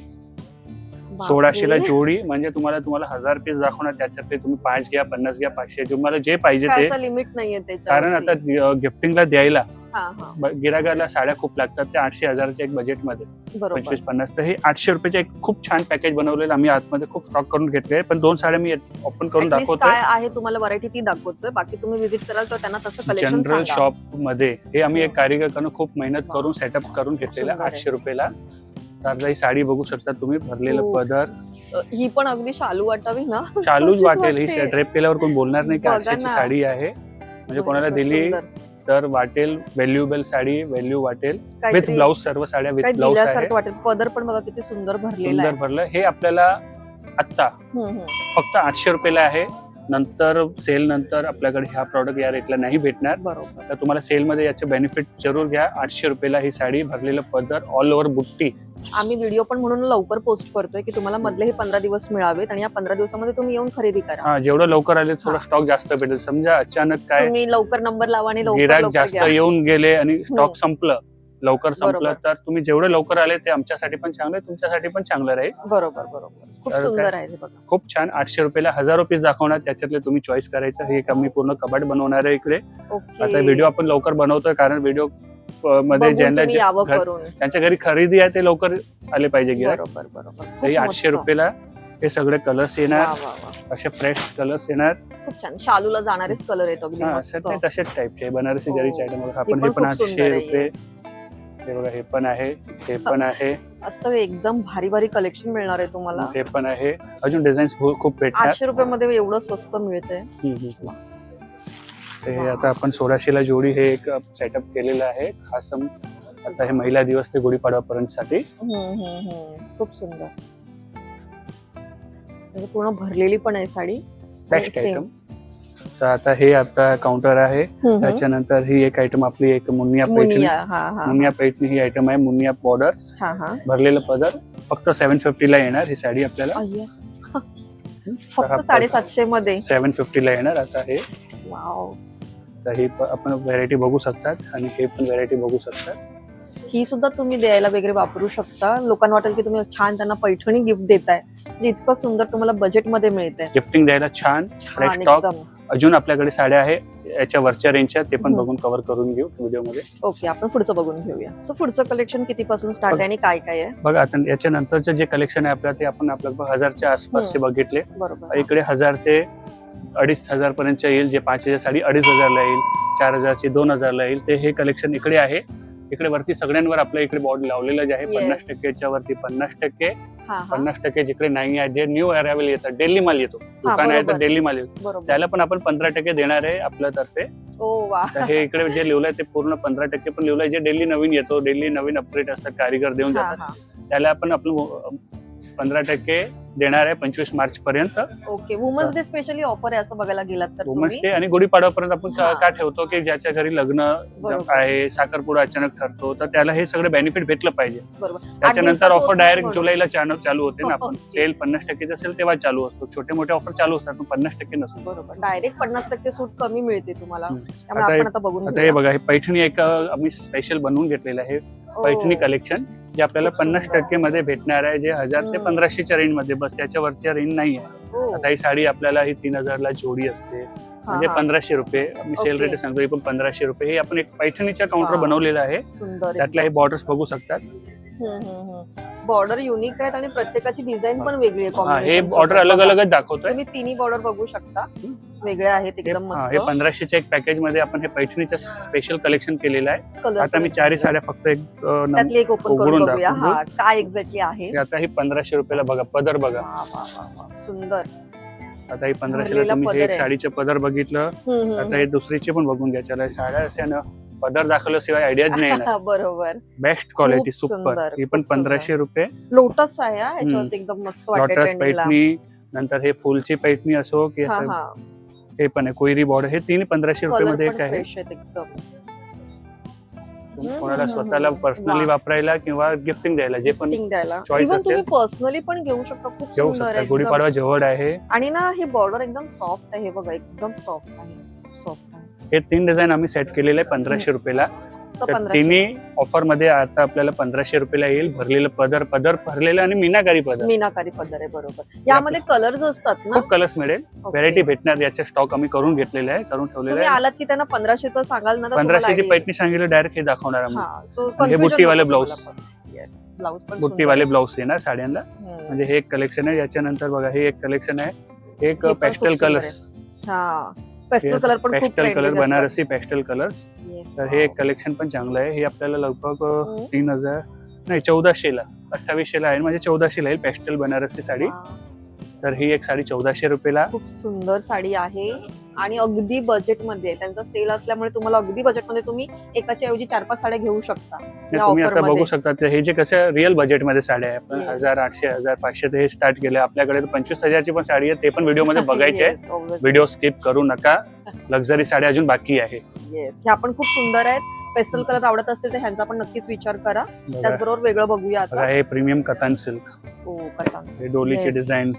बापरे. 1600ला जोडी म्हणजे तुम्हाला 1000 पीस दाखवणार. त्याच्यातले तुम्ही 5 घ्या, 50 घ्या, 500, तुम्हाला जे पाहिजे काय ते. असं लिमिट नाहीये त्याच्यावरती. कारण आता गिफ्टिंगला द्यायला हा, हा. गिरागाला साड्या खूप लागतात. त्या 800-1000च्या एक बजेटमध्ये बरोबर. 25-50. तर हे 800 रुपयाचे एक खूप छान पॅकेज बनवलेलं आम्ही आतमध्ये खूप स्टॉक करून घेतले. पण 2 साड्या मी ओपन करून At least दाखवतोय. काय आहे तुम्हाला व्हरायटी ती दाखवतोय. बाकी तुम्ही व्हिजिट कराल तर त्यांना तसं कलेक्शन जनरल सांगा. शॉप मध्ये हे आम्ही एक कारिगरकडून खूप मेहनत करून सेटअप करून घेतलेलं सुंदर आहे. 800 रुपयाला. तर ही साडी बघू शकता तुम्ही, भरलेलं हो. पदर. ही पण अगदी शालू वाटावी ना. चालूच तशीच वाटेल. ही वाटते. ड्रेप केल्यावर कोण बोलणार नाही की बघा 800ची ना. साडी आहे. म्हणजे कोणाला खूपच दिली सुंदर. तर वाटेल, व्हॅल्युएबल साडी, व्हॅल्यू वाटेल. विथ काहीतरी ब्लाऊज, सर्व साड्या विथ काय ब्लाऊज आहे. दिल्यासारखं वाटेल. पदर पण बघा किती सुंदर भरलेला सुंदर आहे. भरलं. हे आपल्याला आता हम्म. फक्त 800 रुपयाला आहे. नंतर सेल नंतर आपल्याकडे ह्या प्रॉडक्ट या रेटला नाही भेटणार. बरोबर. तर तुम्हाला सेलमध्ये याचे बेनिफिट जरूर घ्या. 800 रुपयाला ही साडी, भरलेलं पदर, ऑल ओव्हर बुट्टी. आम्ही व्हिडिओ पण म्हणून लवकर पोस्ट करतोय की तुम्हाला मधले हे 15 दिवस मिळावेत आणि या 15 दिवसामध्ये तुम्ही येऊन खरेदी करा. हा, जेवढं लवकर आले थोडं स्टॉक जास्त भेटेल. समजा अचानक काय तुम्ही लवकर नंबर लावा आणि लवकर गिराक लवकर जास्त घ्या. येऊन गेले आणि स्टॉक संपलं लवकर संपलं बरोबर. तर तुम्ही जेवढे लवकर आले ते आमच्यासाठी पण चांगलं आहे, तुमच्यासाठी पण चांगलं राहील. बरोबर बरोबर, खूप तर सुंदर काय? आहे हे बघा. खूप छान. 800 रुपयाला हजारो पीस दाखवणार, त्याच्यातले तुम्ही चॉईस करायचं. हे एक आम्ही पूर्ण कबाट बनवणार आहे इकडे. ओके. आता व्हिडिओ आपण लवकर बनवतोय कारण व्हिडिओ मध्ये बघून ज्यांना तुम्ही यावं करून. त्यांच्या घरी खरेदी आहे ते लवकर आले पाहिजे गिराईक. बरोबर बरोबर, खूप हे 800 मस्त. रुपयाला हे सगळे कलर्स येणार, वा, वा, वा. असे फ्रेश कलर्स येणार. खूप छान, शालूला जाणारेच कलर आहेत अगदी हा, मस्त. असं ते तसेच टाईपचे बनारसी हो. जरीचे आयटम बघा. हे आपण हे पण खूप सुंदर 800 आहे, रुपये. yes. हे बघा, हे पण आहे, हे पण आहे, असं एकदम भारी भारी कलेक्शन मिळणार आहे तुम्हाला. हे पण आहे. अजून डिझाईन्स खूप भेटणार. 800 रुपयामध्ये एवढं स्वस्त मिळतंय. हम्म. तर हे आता आपण 1600ला जोडी हे एक सेटअप केलेलं आहे खास. आता हे महिला दिवस ते गुढीपाडवा पर्यंत साठी. खूप सुंदर, म्हणजे पूर्ण भरलेली पण आहे साडी. Best Same. आयटम. तर आता हे आता काउंटर आहे. त्याच्यानंतर ही एक आयटम आपली एक मुनिया पैठणी. मुनिया, हा हा मुनिया पैठणी ही आयटम आहे. मुनिया बॉर्डर्स, हा हा. भरलेलं पदर. फक्त 750 ला येणार ही साडी आपल्याला. अय्या. फक्त 750 मध्ये 750 ला येणार. आता हे वाव. तर ही आपण व्हेरायटी बघू शकतात आणि हे पण व्हेरायटी बघू शकतात. ही सुद्धा तुम्ही द्यायला वगैरे वापरू शकता. लोकांना वाटेल की तुम्ही छान त्यांना पैठणी गिफ्ट देताय, म्हणजे इतकं सुंदर तुम्हाला बजेट मध्ये मिळते. गिफ्टिंग द्यायला छान फ्रेश छान स्टॉक. एकदम. अजून आपल्याकडे साड्या आहे याच्या वरच्या रेंजच्या, ते पण बघून कव्हर करून घेऊ व्हिडिओ मध्ये. ओके, आपण पुढचं बघून घेऊया. सो पुढचं कलेक्शन किती पासून स्टार्ट आहे आणि काय काय आहे? बघा, आता याच्या नंतरचं जे कलेक्शन आहे आपलं ते आपण आपल्या 1000च्या आसपासचे बघितले. बरोबर. इकडे 1000 ते 2500 पर्यंत येईल. जे 5000 साडी 2500 ला येईल, 4000 ची 2000 ला येईल, ते हे कलेक्शन इकडे आहे. इकडे वरती सगळ्यांवर आपल्या इकडे बॉर्ड लावलेलं आहे. Yes. 50%च्या वरती 50%, हा हा 50% जिकडे नाही आहे, जे न्यू अरायवल येतात, डेली माल येतो, दुकान आहे तर बरोबर. डेली माल येतो, बरोबर. त्याला पण आपण 15% देणार आहे आपल्यातर्फे. ओ वा. तर हे इकडे जे लिहिलंय ते पूर्ण 15% पण लिहिलंय. जे डेली नवीन येतो, डेली नवीन अपडेट असतात, कारिगर देऊन हा, जातात, हा. त्याला आपण आपलं 15% देणार आहे 25 मार्च पर्यंत. Okay, women's day specially offer आहे असं बघायला गेलात तर वुमन्स तुम्ही. डे आणि गुढीपाडवा पर्यंत आपण हा. का ठेवतो की ज्याच्या घरी लग्न बरोबर. आहे, साखरपुडा अचानक ठरतो, तर त्याला हे सगळे बेनिफिट भेटलं पाहिजे. बरोबर. त्याच्यानंतर दिवसात ऑफर होत नाही डायरेक्ट म्हणून. जुलैला चालू होते ना. आपण Okay. सेल 50% असेल तेव्हा चालू असतो. छोटे मोठे ऑफर चालू असतात पण 50% नसतो. बरोबर, डायरेक्ट 50% सूट कमी मिळते तुम्हाला. त्यामुळे आता आपण आता बघून आता हे बघा, हे पैठणी एक आम्ही स्पेशल बनवून घेतलेलं आहे. पैठणी कलेक्शन जे आपल्याला खूप सुंदर. 50% मध्ये भेटणार आहे, जे 1000 ते 1500च्या रेंज मध्ये, बस त्याच्या वरच्या रेंज नाही आहे. आता ही साडी आपल्याला ही 3000 ला जोडी असते, म्हणजे 1500 रुपये. आम्ही सेल Okay. रेट सांगतो, ही पण 1500 रुपये. हे आपण एक पैठणीच्या काउंटर Wow. बनवलेलं आहे. सुंदर. त्यातल्या हे बॉर्डर्स बघू शकतात. बॉर्डर युनिक आहेत आणि प्रत्येकाची डिझाईन पण वेगळी आहे. हा, हे combination ऑर्डर सोबत. अलग अलगच दाखवतोय. तुम्ही तिन्ही बॉर्डर बघू शकता, वेगळ्या आहेत एकदम हा, मस्त. हे 1500च्या एक पॅकेज मध्ये आपण हे पैठणीचं स्पेशल कलेक्शन केलेलं आहे. कलर आता मी 4 साड्या फक्त एक त्यातली एक ओपन उघडून करून बघूया. दाखवतो. हा, काय एक्झॅक्टली आहे. आता ही 1500 रुपयाला बघा, पदर बघा. वा, वा, वा, वा. सुंदर. आता ही 1500ला भरलेला तुम्ही हे पदर एक आहे. साडीचं पदर बघितलं. आता हे दुसरीचे पण बघून घ्या. त्याला साड्या अशा ना पदर दाखवल्याशिवाय आयडियाच नाही ना. बरोबर. बेस्ट क्वालिटी, खूप सुपर. सुंदर, ही पण खूप सुंदर. 1500 रुपये. लोटस आहे हा, ह्याच्यावरती एकदम मस्त वाटते लॉटस ट्रेंडिंगला. पैठणी, नंतर हे फुलची पैठणी असो की हा, असं हा. हे पण आहे कोयरी बॉर्डर. हे तीन 1500 रुपये कलर मध्ये पण एक आहे. फ्रेश आहेत एकदम. कोणाला स्वतःला पर्सनली वा. वापरायला किंवा गिफ्टिंग द्यायला, जे पण Gifting द्यायला. choice Even असेल. तुम्ही पर्सनली पण घेऊ शकता. खूप घेऊ सुंदर शकता. आहे गुढीपाडवा एकदम. जवळ आहे. आणि ना हे बॉर्डर एकदम सॉफ्ट आहे, हे बघा एकदम सॉफ्ट आहे, सॉफ्ट आहे. हे 3 डिझाईन आम्ही सेट केलेले आहे 1500 रुपयाला. तर तर 1500. तिन्ही ऑफर मध्ये आता आपल्याला 1500 रुपयाला येईल. भरलेलं पदर, पदर भरलेलं आणि मीनाकारी पदर. मीनाकारी पदर आहे, बरोबर. यामध्ये कलर्स असतात ना. खूप कलर्स मिळेल. Okay. व्हेरायटी भेटणार. याचे स्टॉक आम्ही करून घेतलेले आहे, करून ठेवलेले तुम्ही आहे. आलात की त्यांना 1500चं सांगाल ना, तर 1500ची पैठणी सांगितलं डायरेक्ट हे दाखवणार आम्ही. आणि हे बुट्टीवाले ब्लाऊज. ब्लाऊज पण बुट्टीवाले ब्लाऊज येणार साड्यांना. सुंदर. म्हणजे हे एक कलेक्शन आहे. याच्यानंतर बघा, हे एक कलेक्शन आहे. एक हे पण पेस्टल खूप सुंदर कलर्स. हा, पेस्टल कलर पण खूप पेस्टल कलर, trending असतात. Banarasi pastel colours. Yes, तर wow. हे एक कलेक्शन पण चांगलं आहे. हे आपल्याला लगभग हम्म. 3000 नाही 1400ला 2800ला आहे, म्हणजे 1400ला येईल पेस्टल बनारसी साडी. Wow. तर ही एक साडी 1400 रुपयाला. खूप सुंदर साडी आहे आणि अगदी बजेटमध्ये आहे. त्यांचा सेल असल्यामुळे तुम्हाला अगदी बजेटमध्ये तुम्ही एकाच्या ऐवजी 4-5 साड्या घेऊ शकता या तुम्ही आता ऑफरमध्ये. बघू शकता ते हे जे कसं रिअल बजेटमध्ये साड्या आहे. आपण Yes. 1800 1500 ते हे स्टार्ट केले. आपल्याकडे 25,000 ची पण साडी आहे, ते पण व्हिडिओ मध्ये बघायचे आहे. Yes, obviously. व्हिडिओ स्किप करू नका. लक्झरी साड्या अजून बाकी आहे. Yes. ह्या पण खूप सुंदर आहेत. पेस्टल कलर आवडत असतील तर ह्यांचा पण नक्कीच विचार करा. बघा, त्याचबरोबर वेगळं बघूया बघा आता. हे प्रीमियम कतान सिल्क. हो, कटांचं. हे डोलीचे Yes. डिझाईन.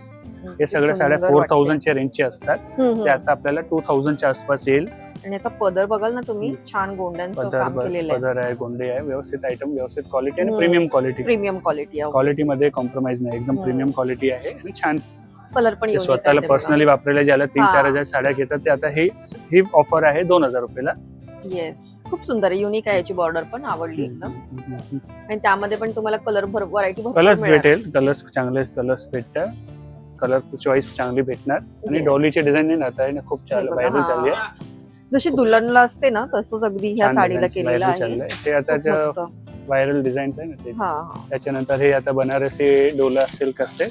हे सगळ्या साड्या 4000च्या रेंजचे असतात. ते आता आपल्याला 2000च्या आसपास येईल. आणि याचा पदर बघाल ना तुम्ही, छान गोंड्यांचं काम केलेलं आहे. पदर आहे, गोंडे आहे, व्यवस्थित आयटम, व्यवस्थित क्वालिटी आणि प्रीमियम क्वालिटी. प्रीमियम क्वालिटी आहे. क्वालिटी मध्ये कॉम्प्रोमाइज नाही, एकदम प्रीमियम क्वालिटी आहे आणि छान कलर पण स्वतःला पर्सनली वापरायला ज्याला 3-4 हजार साड्या घेतात ते आता ही ऑफर आहे 2000 रुपयाला. येस, खूप सुंदर आहे, युनिक आहे. याची बॉर्डर पण आवडली एकदम. आणि त्यामध्ये पण तुम्हाला कलर व्हरायटी कलर्स भेटेल, कलर्स चांगले कलर्स भेटतात, कलर चॉईस चांगली भेटणार. आणि डॉलीचे डिझाईन आता आहे ना, खूप व्हायरल चालली आहे. जशी दुल्हनला असते ना तसंच अगदी ह्या साडीला केलेलं आहे. ते आता व्हायरल डिझाईन आहे ना ते. त्याच्यानंतर हे आता बनारसी डोला सिल्क असते.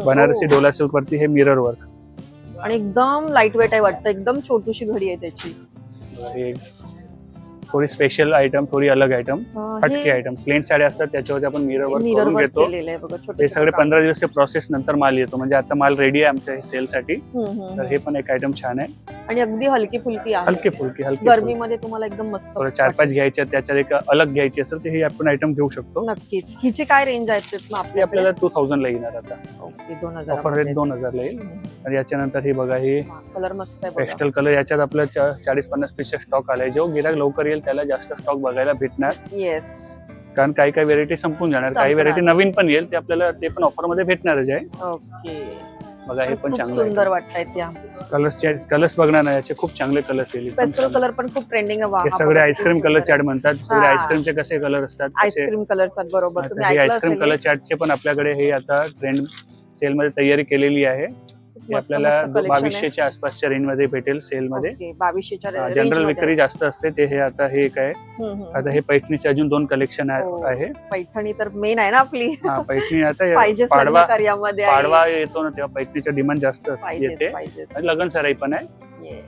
बनारसी डोला सिल्क वरती हे मिरर वर्क आणि एकदम लाईट वेट आहे वाटतं, एकदम छोटीशी घडी आहे त्याची. हे थोडी स्पेशल आयटम, थोडी अलग आयटम, हटके आयटम. प्लेन साड्या असतात त्याच्यावरती आपण मिरर वर्क करून घेतो. हे सगळे 15 दिवस प्रोसेस नंतर माल येतो. म्हणजे आता माल रेडी आहे आमच्या सेल साठी. तर हे पण एक आयटम छान आहे आणि अगदी हलकी फुलकी आहे. हलकी फुलकी गरमीमध्ये तुम्हाला एकदम मस्त. 4-5 घ्यायच्या, त्याच्यात एक अलग घ्यायची असेल तर हे आपण आयटम घेऊ शकतो. नक्कीच. हिची काय रेंज आहे? आपल्याला 2000 ला येणार आता. ओके, 2000 ऑफर रेट 2000 ला येईल. आणि याच्यानंतर हे बघा, हे कलर मस्त आहे, पेस्टल कलर. याच्यात आपल्या 40-50 पीसचा स्टॉक आलाय. जो गिराक लवकर येईल त्याला जास्त स्टॉक बघायला भेटणार. येस, कारण काही व्हेरायटी संपून जाणार, काही व्हेरायटी नवीन पण येईल, ते आपल्याला ते पण ऑफर मध्ये भेटणारच आहे. ओके, बघा हे पण चांगलं सुंदर वाटतायत. त्या कलर्स बघणार ना, याचे खूप चांगले कलर्स येईल. पेस्टल कलर पण खूप ट्रेंडिंग आहे. हे सगळे आईस्क्रीम कलर चार्ट म्हणतात. सगळे आईस्क्रीमचे कसे कलर असतात, आईस्क्रीम कलर. बरोबर, तुम्ही आईस्क्रीम कलर चार्टचे पण आपल्याकडे हे आता ट्रेंड सेल मध्ये तयारी केलेली आहे. आपल्याला 2200च्या आसपासच्या रेंज मध्ये भेटेल सेल मध्ये. 2200च्या जनरल विक्री जास्त असते ते. हे आता हे काय, आता हे पैठणीचे अजून 2 कलेक्शन आहे. पैठणी तर मेन आहे ना आपली. पैठणी आता पाडवा येतो ना, तेव्हा पैठणीचं डिमांड जास्त येते. लग्न सराई पण आहे.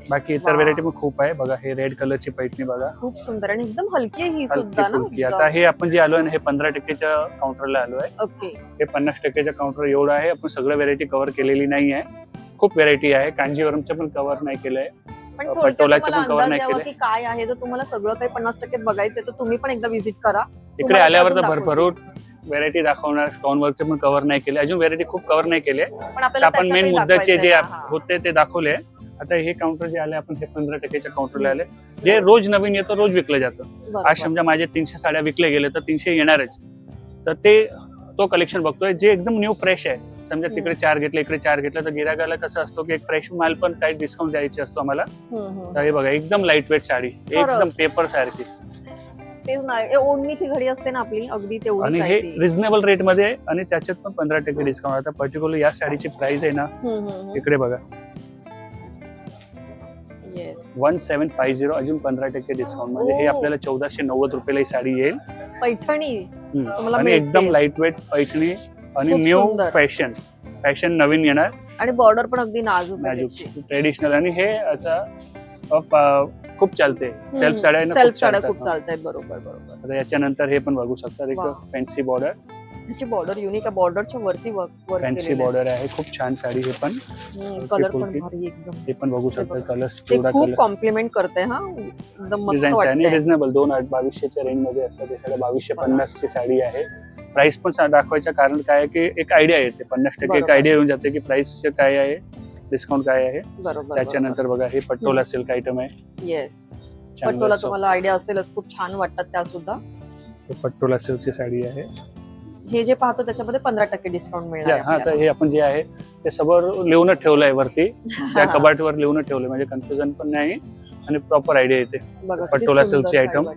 बाकी इतर व्हेरायटी पण खूप आहे. बघा हे रेड कलरची पैठणी बघा, खूप सुंदर आणि एकदम हलकी ही सुद्धा ना. आता हे आपण जे आलोय ना, हे 15%च्या काउंटरला आलोय. ओके, हे 50%च्या काउंटर एवढं आहे. आपण सगळं व्हेरायटी कव्हर केलेली नाही आहे. खूप व्हेरायटी आहे. कांजीवरमचं पण कव्हर नाही केलंय, पटोलाचं पण कव्हर नाही केलंय. काय आहे, जर तुम्हाला सगळं काही 50% बघायचंय तर तुम्ही पण एकदा व्हिजिट करा. इकडे आल्यावर तर भरभरून व्हेरायटी दाखवणार. स्टोन वर्कचे पण कव्हर नाही केले अजून, व्हेरायटी खूप कव्हर नाही केले. पण आपण मेन मुद्द्याचे जे होते ते दाखवले. आता हे काउंटर जे आले, आपण हे 15%च्या काउंटरला आले. जे रोज नवीन येतं, रोज विकलं जातं. आज समजा माझे 300 साड्या विकले गेले तर 300 येणारच. तर तो कलेक्शन बघतोय जे एकदम न्यू फ्रेश आहे. समजा तिकडे 4 घेतले, इकडे 4 घेतलं, तर गिराकाला कसं असतो की एक फ्रेश माल पण काही डिस्काउंट द्यायचे असतो आम्हाला. तर हे बघा, एकदम लाईट वेट साडी, एकदम पेपर सारखी. ओढणीची घडी असते ना आपली, अगदी तेवढी. आणि हे रिझनेबल रेट मध्ये, आणि त्याच्यात पण 15% डिस्काउंट. आता पर्टिक्युलर या साडीची प्राइस आहे ना, इकडे बघा 1750, अजून 15% डिस्काउंट. म्हणजे हे आपल्याला 1490 रुपयाला ही साडी येईल. पैठणी आणि एकदम लाईट वेट पैठणी आणि न्यू फॅशन नवीन येणार. आणि बॉर्डर पण अगदी नाजूक ट्रेडिशनल. आणि हे खूप चालते. सेल्फ साड्या खूप चालतात. बरोबर. आता याच्यानंतर हे पण बघू शकतात, एक फॅन्सी बॉर्डर. ह्याची बॉर्डर युनिक आहे. बॉर्डरच्या वरती वर्क फॅन्सी बॉर्डर आहे. खूप छान साडी. हे पण कलर पण भारी एकदम. हे पण बघू शकता. कलर्स खूप कॉम्प्लिमेंट करते. एकदम मस्त वाटते. आणि रिझनेबल 2200च्या रेंज मध्ये असतात. हे सगळं 2250 ची साडी आहे. प्राइस पण दाखवायचं कारण काय आहे की एक आयडिया येते. 50% एक आयडिया येऊन जाते की प्राइस काय आहे, डिस्काउंट काय आहे. त्याच्यानंतर बघा, हे पटोला सिल्क आयटम आहे. येस, पटोला तुम्हाला आयडिया असेलच. खूप छान वाटतात त्या सुद्धा. पटोला सिल्कची साडी आहे. हे जे पाहतो त्याच्यामध्ये 15% डिस्काउंट मिळणार. हा, तर हे आपण जे आहे ते सगळं लिहून ठेवलंय वरती, त्या कबाटवर लिहून ठेवलंय. म्हणजे कन्फ्युजन पण नाही आणि प्रॉपर आयडिया येते. पटोला सिल्कची आयटम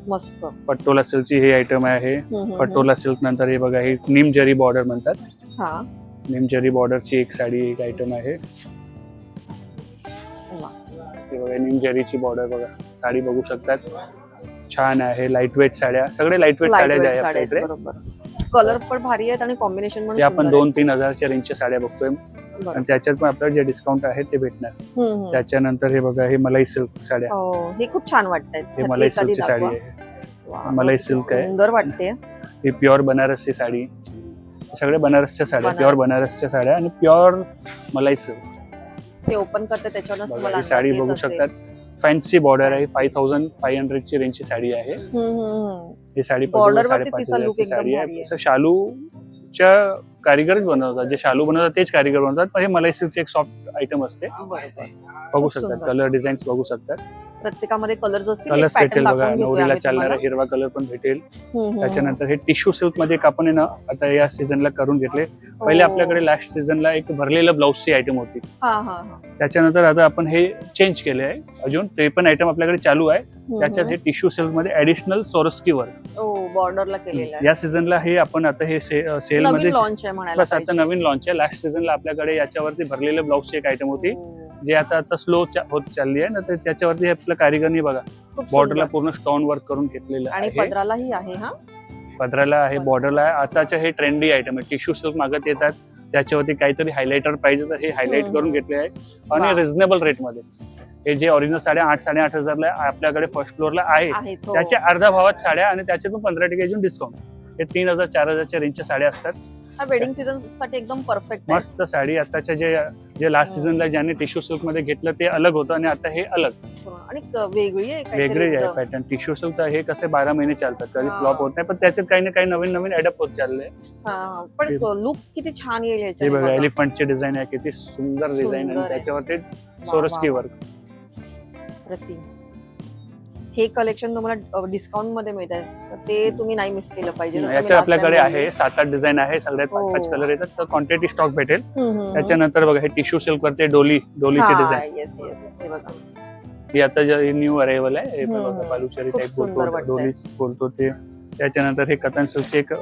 मस्त. पटोला सिल्कची हे आयटम आहे. पटोला सिल्क नंतर हे बघा, हे नीम जरी बॉर्डर म्हणतात. नीम जरी बॉर्डरची एक साडी, एक आयटम आहे. हे बघा, नीम जरीची बॉर्डर बघा, साडी बघू शकतात. छान आहे. लाईट वेट साड्या, सगळे लाईट वेट साड्या आहे आपल्या इकडे. कलर पण भारी आहेत आणि कॉम्बिनेशन पण. आपण 2-3 हजारच्या रेंजच्या साड्या बघतोय. आणि त्याच्यात पण आपल्याला जे डिस्काउंट आहे ते भेटणार. त्याच्यानंतर हे बघा, हे मलाई सिल्क साड्या. हे खूप छान वाटतंय. हे मलाई सिल्कची साडी आहे. मलाई सिल्क आहे. सुंदर वाटते. ही प्युअर बनारसची साडी. सगळे बनारसच्या साड्या, प्युअर बनारसच्या साड्या आणि प्युअर मलाई सिल्क. ते ओपन करते त्याच्यावर ही साडी बघू शकतात. फॅन्सी बॉर्डर आहे. 5500 ची रेंजची साडी आहे. ही साडी 5,500 साडी आहे. असं आमच्या कारिगरच बनवतात, जे शालू बनवतात तेच कारिगर बनवतात, पण हे मलाई सिल्कचे एक सॉफ्ट आयटम असते. बघू खूप शकतात सुंदर. कलर डिझाईन्स बघू शकतात. प्रत्येकामध्ये कलर्स असतील, कलर्स एक भेटेल pattern बघा, दाखवून घेतोय नवरीला आम्ही चालणारा तुम्हाला. हिरवा कलर पण भेटेल. हम्म. त्याच्यानंतर हे टिश्यू सिल्क मध्ये एक आपण आहे ना आता या सीझनला करून घेतले. पहिले हो. आपल्याकडे लास्ट सीझनला एक भरलेलं ब्लाऊजची आयटम होती, हा हा हा. त्याच्यानंतर आता आपण हे चेंज केले आहे. अजून ते पण आयटम आपल्याकडे चालू आहे. त्याच्यात हे टिश्यू सिल्क मध्ये ऍडिशनल सोरस्की वर्क बॉर्डरला केलेलं आहे. या सीझनला हे आपण आता हे सेल नवीन मध्ये लॉन्च आहे म्हणायला बस आता नवीन लॉन्च आहे. लास्ट सीझनला आपल्याकडे याच्यावरती भरलेलं ब्लाऊजची एक आयटम होती, जे आता स्लो होत चालली आहे ना, तर त्याच्यावरती हे आपल्या कारिगरनी बघा बॉर्डरला पूर्ण स्टोन वर्क करून घेतलेलं आणि आहे. पदरालाही आहे. हा पदराला आहे, बॉर्डरला आहे. आताच्या हे ट्रेंडी आयटम आहे. टिश्यू सिल्क मागत येतात, त्याच्यावरती काहीतरी हायलायटर पाहिजे तर हे हायलाइट करून घेतले आहे आणि वा. रिझनेबल रेट मध्ये. हे जे ओरिजिनल साड्या 8,500 आपल्याकडे फर्स्ट फ्लोअरला आहे, आहेत, हो. त्याच्या अर्ध्या भावात साड्या आणि त्याच्यातून 15% अजून डिस्काउंट. हे 3,000 4,000च्या रेंजच्या साड्या असतात. हा वेडिंग सीझन साठी एकदम परफेक्ट आहे. मस्त साडी. आताच्या जे लास्ट सीझनला ज्याने टिश्यू सिल्क मध्ये घेतलं ते अलग होतं आणि आता हे अलग आणि वेगळी आहे काहीतरी वेगळे आहे एकदम. पॅटर्न. टिश्यू सिल्क हे कसे 12 महिने चालतात, कधी हा. फ्लॉप होत नाही, पण त्याच्यात काही ना काही नवीन नवीन ऍडअप होत चाललंय. हा, पण लुक किती छान येईल हे याच्याने बघा बघा. एलिफंटचे डिझाईन आहे, किती सुंदर डिझाईन सुंदर आहे. आहे. त्याच्यावरती वा, सोरस्की वा. वर्क. प्रतिम. हे कलेक्शन तुम्हाला डिस्काउंट मध्ये मिळत आहे, तर ते तुम्ही नाही मिस केलं पाहिजे. जसं मी याच्या last आपल्याकडे time आहे 7-8 डिझाईन आहे, सगळ्यात हो. 5-5 कलर येतात, तर क्वांटिटी स्टॉक भेटेल. बोलले. त्याच्यानंतर बघा हे टिश्यू सिल्क वरती डोलीचे डिझाईन. येस येस, हे बघा. ही आता न्यू अरायवल आहे. हे पण हम्म. बघा बालुशारी खूप टाईप सुंदर बोलतो, वाटतंय. डोलीज बोलतो ते. त्याच्यानंतर हे कतन सिल्कचे एक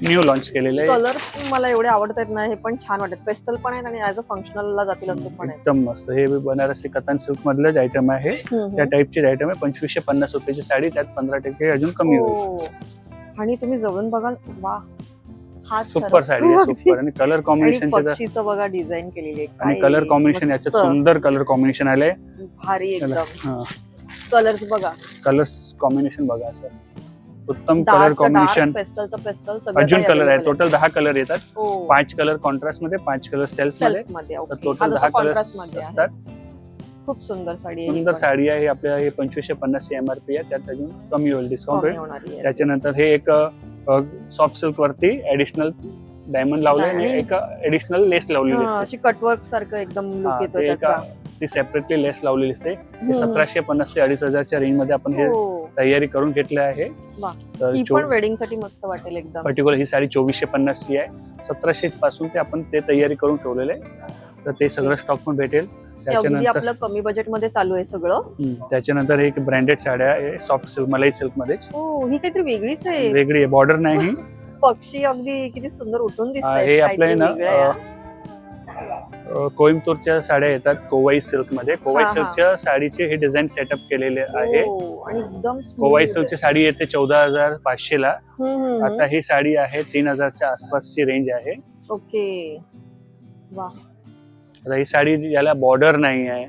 न्यू लॉन्च केलेलं आहे. कलर मला एवढे आवडत आहेत ना, हे पण छान वाटत. पेस्टल पण आहेत आणि ऍज अ फंक्शनलला जातील असे पण आहेत. एकदम मस्त. हे बनारसी कतन सिल्क मधलंच आयटम आहे. त्या टाईपची आयटम आहे. 2550 रुपयाची साडी, त्यात 15% अजून कमी होईल. हो. आणि तुम्ही जवळून बघाल, वा, हात सुपर साडी आहे, सुपर. आणि कलर कॉम्बिनेशन पक्षीचं बघा डिझाईन केलेली आहे. आणि कलर कॉम्बिनेशन याच्यात मस्त. सुंदर कलर कॉम्बिनेशन आलंय. भारी एकदम. हा. कलर्स बघा, कलर्स कॉम्बिनेशन बघा असं उत्तम कलर डार्क कॉम्बिनेशन. पेस्टल तर पेस्टल सगळं अजून काही कलर आहे. available टोटल 10 कलर येतात. हो. 5 कलर कॉन्ट्रास्ट मध्ये, 5 कलर सेल्फ मध्ये, सेल्फ मध्ये. तर okay. टोटल हा 10 जसा कलर्स contrast मध्ये आहे. असतात. खूप सुंदर साडी आहे. सुंदर साडी आहे. आपल्या हे 2550 MRP आहे, त्यात अजून कमी होईल, डिस्काउंट कमी होईल. होणारी आहे. त्याच्यानंतर हे एक सॉफ्ट सिल्क वरती ऍडिशनल डायमंड लावले आणि आणि- एक ऍडिशनल लेस लावलेली हा, असते. अशी कटवर्क सारखं एकदम हा, लुक येतो ते त्याचा. ती सेपरेटली लेस लावलेली असते. हे 1750 ते 2500च्या रेंज मध्ये आपण हे हो. तयारी करून घेतले आहे. वा. तर ही पण वेडिंग साठी मस्त वाटेल एकदम. पर्टिक्युलर ही साडी 2450 ची आहे. 1700 पासून ते आपण ते तयारी करून ठेवलेले आहे. तर ते सगळं स्टॉक पण भेटेल. हे अगदी त्याच्यानंतर आपलं कमी बजेट मध्ये चालू आहे सगळं. त्याच्यानंतर एक ब्रँडेड साड्या सॉफ्ट सिल्क मलाई सिल्क मध्येच हो, ही काहीतरी वेगळीच आहे. वेगळी आहे. बॉर्डर नाही. पक्षी अगदी किती सुंदर उठून दिसत हे आपल्या ना कोइंबतूरच्या साड्या येतात कोवाई सिल्क मध्ये. कोवाई हा, हा. सिल्कच्या साडीचे हे डिझाईन सेटअप केलेले आहे. आणि एकदम smooth कोवाई आहे. सिल्कची साडी येते 14,500 ला. हम्म. आता ही साडी आहे 3,000च्या आसपासची रेंज आहे. ओके. वा. आता ही साडी याला बॉर्डर नाही आहे,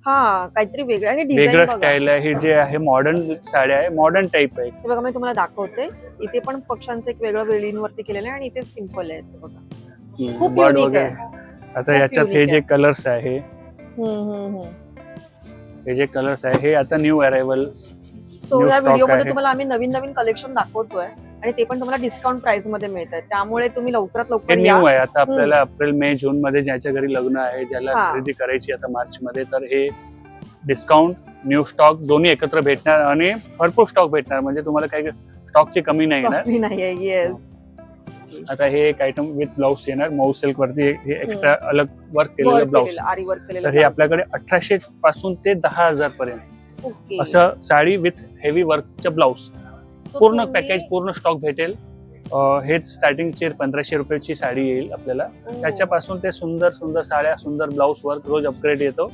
हा, काहीतरी वेगळं आणि वेगळं डिझाईन बघा. स्टाईल आहे. ही जे आहे मॉडर्न साड्या आहे, मॉडर्न टाईप आहे. हे बघा, मी तुम्हाला दाखवते. इथे पण पक्ष्यांचं एक वेगळं वेळींवरती केलेलं आहे आणि इथे सिंपल आहे. ते बघा, खूप बर्ड unique वगैरे. आहे. आता खूप याच्यात हे unique जे कलर्स आहे, हम्म. हे जे कलर्स आहे, हे आता न्यू अरायवल. सो New या stock व्हिडिओ मध्ये आहे. तुम्हाला आम्ही नवीन नवीन कलेक्शन दाखवतोय आणि ते पण तुम्हाला डिस्काउंट प्राइस मध्ये मिळत आहे. त्यामुळे तुम्ही लवकरात हे लवकर या. न्यू आहे. आता आपल्याला एप्रिल मे जून मध्ये ज्याच्या घरी लग्न आहे, ज्याला हा. खरेदी करायची आता मार्च मध्ये, तर हे डिस्काउंट न्यू स्टॉक दोन्ही एकत्र भेटणार आणि भरपूर स्टॉक भेटणार. म्हणजे तुम्हाला काही स्टॉकची कमी नाही येणार. कमी नाहीये. येस. आता हे एक आयटम विथ ब्लाउज येणार. मऊ सिल्क वरती हे एक्स्ट्रा अलग वर्क केलेलं ब्लाउज. आरी वर्क केलेलं. तर हे आपल्याकडे 1800 पासून ते 10,000 पर्यंत ओके. असं साडी विथ हेवी वर्कचं ब्लाउज. So पूर्ण तुम्ही- पॅकेज, पूर्ण स्टॉक भेटेल. हेच स्टार्टिंगची 1500 रुपयाची साडी येईल आपल्याला. हो. त्याच्यापासून ते सुंदर सुंदर साड्या, सुंदर ब्लाउज वर्क रोज अपग्रेड येतो.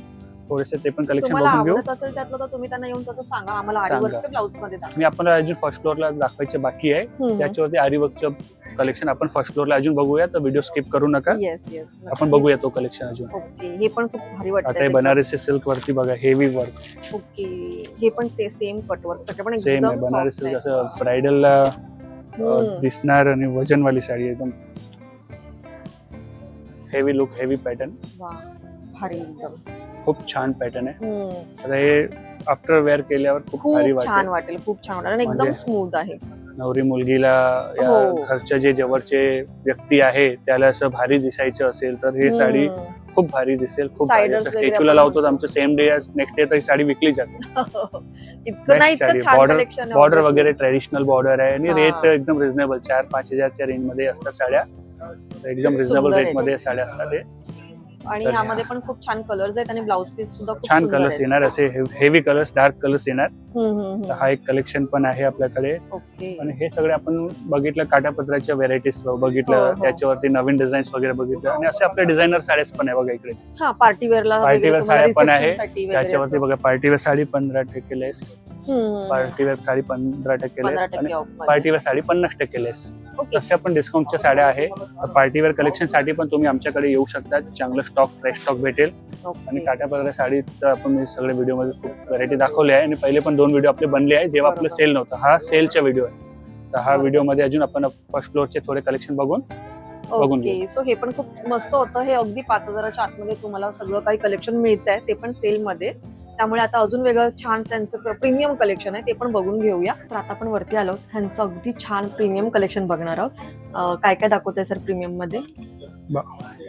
थोडेसे ते पण कलेक्शन तुम्हाला बघून घेऊ. आवडत असेल त्यातलं तर तुम्ही त्यांना येऊन तसं सांगा आम्हाला. आरी सांगा. वर्कच्या ब्लाउज मध्ये दाखवा. मी आपण अजून फर्स्ट फ्लोअरला दाखवायचे बाकी आहे. त्याच्यावरती आरी वर्कचं कलेक्शन आपण फर्स्ट फ्लोअरला अजून बघूया. तर व्हिडिओ स्किप करू नका. Yes yes. आपण बघूया तो कलेक्शन अजून. ओके. हे पण खूप भारी आता हे वाटतं. बनारसी सिल्क वरती बघा, हेवी वर्क. ओके. हे पण ते सेम कटवर्क सगळं पण सेम आहे. एकदम बनारसी soft सिल्क आहे. असं ब्रायडलला हम्म. दिसणार आणि वजनवाली साडी एकदम हेवी लुक, हेवी पॅटर्न. वा, भारी एकदम. खूप छान पॅटर्न आहे. हम्म. आता हे आफ्टर वेअर केल्यावर खूप भारी खूप छान वाटेल. वाटेल. खूप छान वाटेल आणि एकदम म्हणजे- स्मूथ आहे. नवरी मुलगीला या हो. घरच्या जे जवळचे व्यक्ती आहे त्याला असं भारी दिसायचं असेल तर ही साडी खूप भारी दिसेल. खूप भारी. Siders असं वगैरे स्टॅच्यूला आपण लावतो आमचं सेम डे नेक्स्ट डे तर ही साडी विकली जाते. इतकं नाही, Best इतकं साडी. छान Border- कलेक्शन आहे बॉर्डर obviously. वगैरे ट्रेडिशनल बॉर्डर आहे आणि हा. रेट एकदम रिझनेबल 4-5 हजारच्या रेंज मध्ये असतात साड्या. एकदम रिझनेबल सुंदर आहे. रेट मध्ये साड्या असतात. हे आणि तर ह्यामध्ये पण खूप छान कलर्स आहेत आणि ब्लाउज पीस सुद्धा खूप छान सुंदर कलर्स आहेत. येणार, असे हेवी कलर्स, डार्क कलर्स येणार. तर हा हम्म. एक कलेक्शन पण आहे आपल्याकडे. ओके. आणि हे सगळे आपण बघितलं काठापत्राच्या व्हेरायटीज बघितलं, हो. त्याच्यावरती नवीन डिझाईन्स वगैरे बघितलं आणि असे आपले डिझायनर साड्याच पण आहे बघा इकडे. हा पार्टी वेअरला पार्टी वेअर साड्या पण आहे त्याच्यावरती पार्टी बघा. पार्टी वेअर साडी 15% लेस, पार्टी वेअर साडी 15% लेस आणि पार्टी वेअर साडी 50% लेस. ओके. अशा पण डिस्काउंटच्या साड्या आहे. पार्टी वेअर कलेक्शन साठी पण तुम्ही आमच्याकडे येऊ शकता. चांगलं स्टॉक, फ्रेश स्टॉक भेटेल. आणि काठापदर साडी तर आपण मी सगळे व्हिडिओ मध्ये खूप व्हरायटी दाखवली आहे आणि पहिले पण 2 व्हिडिओ आपले बनले आहे जेव्हा आपलं बरोबर. सेल नव्हतं. हा सेलचा व्हिडिओ आहे. तर हा बरोबर. व्हिडिओ मध्ये अजून आपण फर्स्ट फ्लोअरचे थोडे कलेक्शन बघून बघून ओके. सो हे पण खूप मस्त होतं. हे अगदी 5,000च्या आतमध्ये तुम्हाला सगळं काही कलेक्शन मिळत आहे, ते पण सेल मध्ये. त्यामुळे आता अजून वेगळं छान त्यांचं प्रीमियम कलेक्शन आहे, ते पण बघून घेऊया. तर आता आपण वरती आलो, ह्यांचं अगदी छान प्रीमियम कलेक्शन बघणार आहोत. काय काय दाखवतंय सर प्रीमियम मध्ये?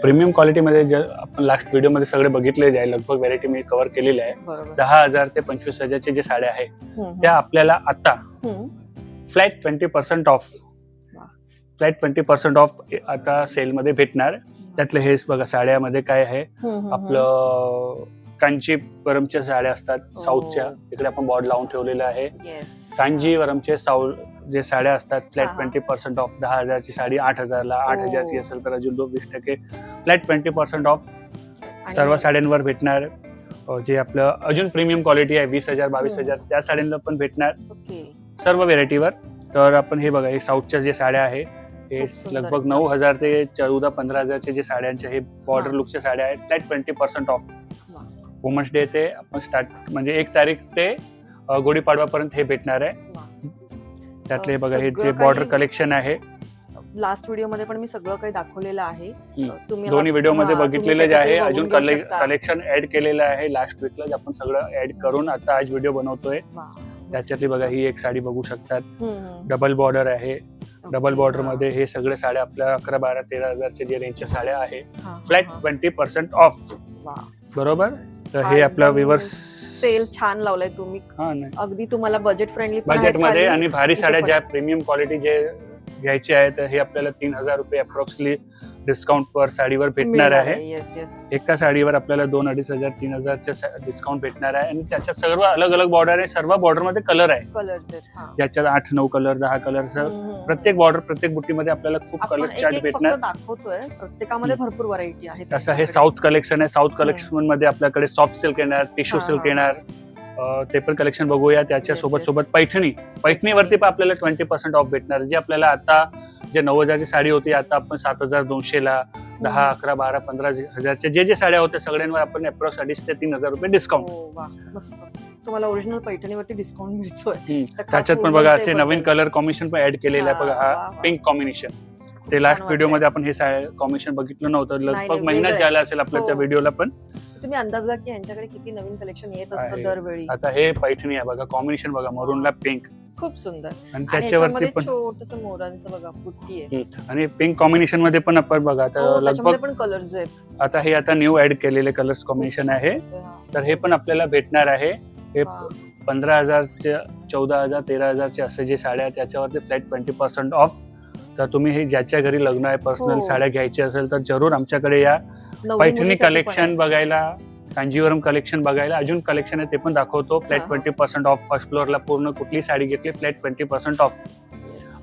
प्रीमियम क्वालिटीमध्ये जे आपण लास्ट व्हिडिओ मध्ये सगळे बघितले आहे, लगभग व्हरायटी मी कव्हर केलेली आहे. बरोबर. 10,000 ते 25,000चे जे साड्या आहेत त्या आपल्याला आता फ्लॅट 20% ऑफ, फ्लॅट 20% ऑफ आता सेलमध्ये भेटणार. त्यातले हेच बघा साड्यामध्ये काय आहे आपलं कांचीवरमच्या साड्या असतात साऊथच्या, इकडे आपण बॉर्ड लावून ठेवलेलं आहे. कांजीवरमचे जे साड्या असतात फ्लॅट 20% ऑफ. 10,000ची साडी 8,000ला, 8,000ची असेल तर अजून 20% फ्लॅट 20% ऑफ सर्व साड्यांवर भेटणार. जे आपलं अजून प्रीमियम क्वालिटी आहे 20,000 22,000 त्या साड्यांना पण भेटणार सर्व व्हेरायटीवर. तर आपण हे बघा, हे साऊथच्या जे साड्या आहे हे लगभग 9,000 ते 14-15,000चे जे साड्यांचे हे बॉर्डर लुकच्या साड्या आहेत. Flat 20% of. वुमन्स डे ते आपण स्टार्ट म्हणजे 1 तारीख ते गुढीपाडवापर्यंत हे भेटणार आहे. त्यातले बघा हे जे बॉर्डर कलेक्शन आहे. लास्ट व्हिडिओ मध्ये पण मी सगळं काही दाखवलेलं आहे. तुम्ही दोन्ही व्हिडिओ मध्ये बघितलेले जे आहे. अजून बघून घेऊ शकता. कलेक्शन ऍड केलेलं आहे लास्ट वीकला, जे आपण सगळं ऍड करून आता आज व्हिडिओ बनवतोय. त्याच्यातली बघा ही एक साडी बघू शकतात, डबल बॉर्डर आहे. डबल बॉर्डर मध्ये हे सगळे साड्या आपल्या 11, 12, 13,000चे जे रेंजच्या साड्या आहे फ्लॅट 20% ऑफ. बरोबर. तर हे आपला विवर्स सेल छान लावलाय तुम्ही. अगदी तुम्हाला बजेट फ्रेंडली बजेटमध्ये आणि भारी साड्या ज्या प्रीमियम क्वालिटी जे घ्यायचे आहे तर हे आपल्याला 3,000 रुपये अप्रॉक्सिमेटली डिस्काउंट पर साडीवर भेटणार आहे. एका साडीवर आपल्याला 2,500 3,000चे डिस्काउंट भेटणार आहे. आणि त्याच्यात सर्व अलग अलग बॉर्डर आहे. सर्व बॉर्डर मध्ये कलर आहे. याच्यात 8-9 कलर, 10 कलर, प्रत्येक बॉर्डर प्रत्येक बुट्टीमध्ये आपल्याला खूप कलर चार्ट भेटणार. दाखवतोय प्रत्येकामध्ये भरपूर व्हरायटी आहे. तसं हे साऊथ कलेक्शन आहे. साऊथ कलेक्शन मध्ये आपल्याकडे सॉफ्ट सिल्क येणार, टिश्यू सिल्क येणार. ते पण कलेक्शन बघूया. त्याच्या सोबत पैठणीवरती पण आपल्याला 20% ऑफ भेटणार. जे आपल्याला आता जे 9,000ची साडी होती आता आपण 7,200ला, 10, 11, 12, 15,000चे जे साड्या होत्या सगळ्यांवर आपण अप्रॉक्स 2,500 ते 3,000 रुपये डिस्काउंट. तुम्हाला ओरिजिनल पैठणीवरती डिस्काउंट मिळतोय. त्याच्यात पण बघा असे नवीन कलर कॉम्बिनेशन पण ऍड केलेलं आहे. बघा हा पिंक कॉम्बिनेशन. ते लास्ट व्हिडिओ मध्ये आपण हे कॉम्बिनेशन बघितलं नव्हतं. लगभग महिन्यात झाला असेल आपल्या त्या व्हिडिओला पण. तुम्ही अंदाज घ्या की यांच्याकडे किती नवीन कलेक्शन येत असतं दरवेळी. आता हे पैठणी आहे बघा, कॉम्बिनेशन बघा, मरूनला पिंक, खूप सुंदर. आणि त्याच्यावरती पण छोटस मोरांचं बघा बुट्टी आहे. आणि पिंक कॉम्बिनेशन मध्ये पण आपण बघा आता लगभग पण कलर्स आहेत. आता हे आता न्यू ऍड केलेले कलर्स कॉम्बिनेशन आहे. तर हे पण आपल्याला भेटणार आहे. हे 15,000चे, 14,000, 13,000चे असे जे साड्या आहेत त्याच्यावरती फ्लॅट 20% ऑफ. तर तुम्ही हे ज्याच्या घरी लग्न आहे, पर्सनल साड्या घ्यायची असेल तर जरूर आमच्याकडे या. पैठणी कलेक्शन बघायला, कांजीवरम कलेक्शन बघायला, अजून कलेक्शन आहे ते पण दाखवतो. Flat 20% of. फर्स्ट फ्लोअरला पूर्ण कुठली साडी घेतली फ्लॅट 20% ऑफ.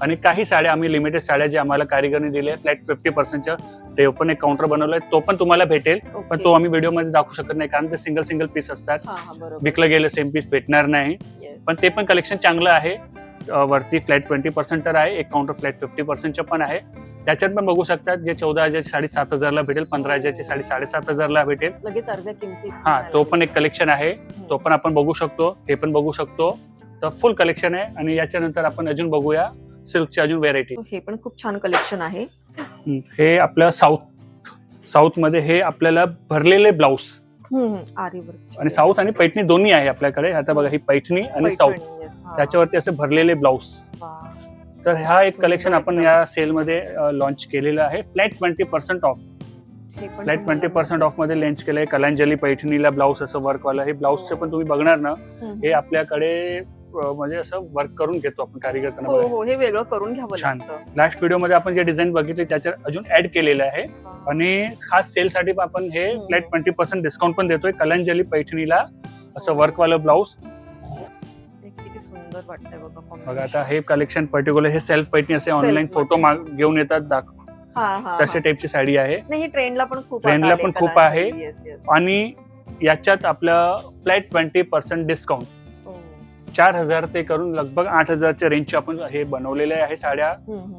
आणि काही साड्या आम्ही लिमिटेड साड्या जे आम्हाला कारिगरने दिले फ्लॅट 50%च्या, ते पण एक काउंटर बनवलंय, तो पण तुम्हाला भेटेल. पण तो आम्ही व्हिडिओ मध्ये दाखवू शकत नाही कारण ते सिंगल पीस असतात. विकलं गेलं सेम पीस भेटणार नाही. पण ते पण कलेक्शन चांगलं आहे. वरती फ्लॅट 20% तर आहे, एक काउंटर फ्लॅट 50%च्या पण आहे. त्याच्यात पण बघू शकतात जे 14,000ची साडी 7,000ला भेटेल, 15,000ची साडी 7,500ला भेटेल. लगेच अर्ध्या किमतीत. तो पण एक कलेक्शन आहे, तो पण आपण बघू शकतो. हे पण बघू शकतो. तर फुल कलेक्शन आहे. आणि याच्यानंतर आपण अजून बघूया सिल्कची अजून व्हेरायटी. हे पण खूप छान कलेक्शन आहे. हे आपलं साऊथ मध्ये हे आपल्याला भरलेले ब्लाऊज आणि साऊथ आणि पैठणी दोन्ही आहे आपल्याकडे. आता बघा ही पैठणी आणि साऊथ, त्याच्यावरती असे भरलेले ब्लाऊज. तर हा एक सुंदर कलेक्शन आपण एकदम. या सेलमध्ये लॉन्च केलेलं आहे. Flat 20% of. हे पण फ्लॅट तुम्हाला 20% ऑफ मध्ये लॉन्च केलंय. कलांजली पैठणीला ब्लाऊज असं वर्क वाला. हे ब्लाऊजचं पण तुम्ही बघणार ना, हे आपल्याकडे म्हणजे असं वर्क करून घेतो आपण कारिगरकडनं. हो हो, हे वेगळं करून घ्यावं छान. लागतं. लास्ट व्हिडिओ मध्ये आपण जे डिझाईन बघितले त्याच्यात अजून ऍड केलेलं आहे आणि खास सेल साठी आपण हे फ्लॅट 20% डिस्काउंट पण देतोय. कलांजली पैठणीला असं वर्क वालं ब्लाऊज. किती सुंदर वाटतंय बघा. बघा आता हे कलेक्शन पर्टिक्युलर हे सेल्फ पैठणी असे ऑनलाईन Self फोटो घेऊन येतात तसे टाईपची साडी आहे. नाही, ट्रेंडला पण खूप ट्रेंडला पण खूप आहे. Yes, yes. आणि याच्यात आपलं फ्लॅट 20% डिस्काउंट हो. 4,000 ते करून लगभग 8,000च्या रेंजचे आपण हे बनवलेले आहे साड्या.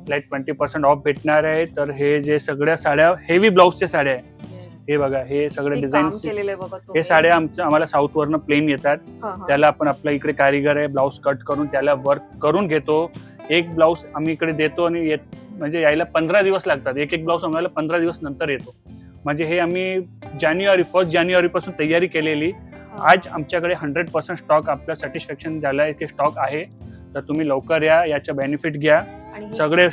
फ्लॅट 20% ऑफ भेटणार आहे. तर हे जे सगळ्या साड्या हेवी ब्लाऊजच्या साड्या आहे. Yes. हे बघा हे सगळे हे डिझाईन काम केलेलं आहे बघा तुम्ही. हे साड्या आम्हाला साऊथ वरनं प्लेन येतात. हा. त्याला आपण आपल्या इकडे कारिगर आहे ब्लाऊज कट करून त्याला वर्क करून घेतो. एक ब्लाऊज आम्ही इकडे देतो आणि म्हणजे यायला 15 दिवस लागतात. एक ब्लाऊज आम्हाला 15 दिवस नंतर येतो. म्हणजे हे आम्ही 1 जानेवारी पासून तयारी केलेली. आज आमच्याकडे 100% स्टॉक आपलं सॅटिस्फॅक्शन झालंय की स्टॉक आहे. तर तुम्ही लवकर या, याचा बेनिफिट घ्या. आणि हे सगळे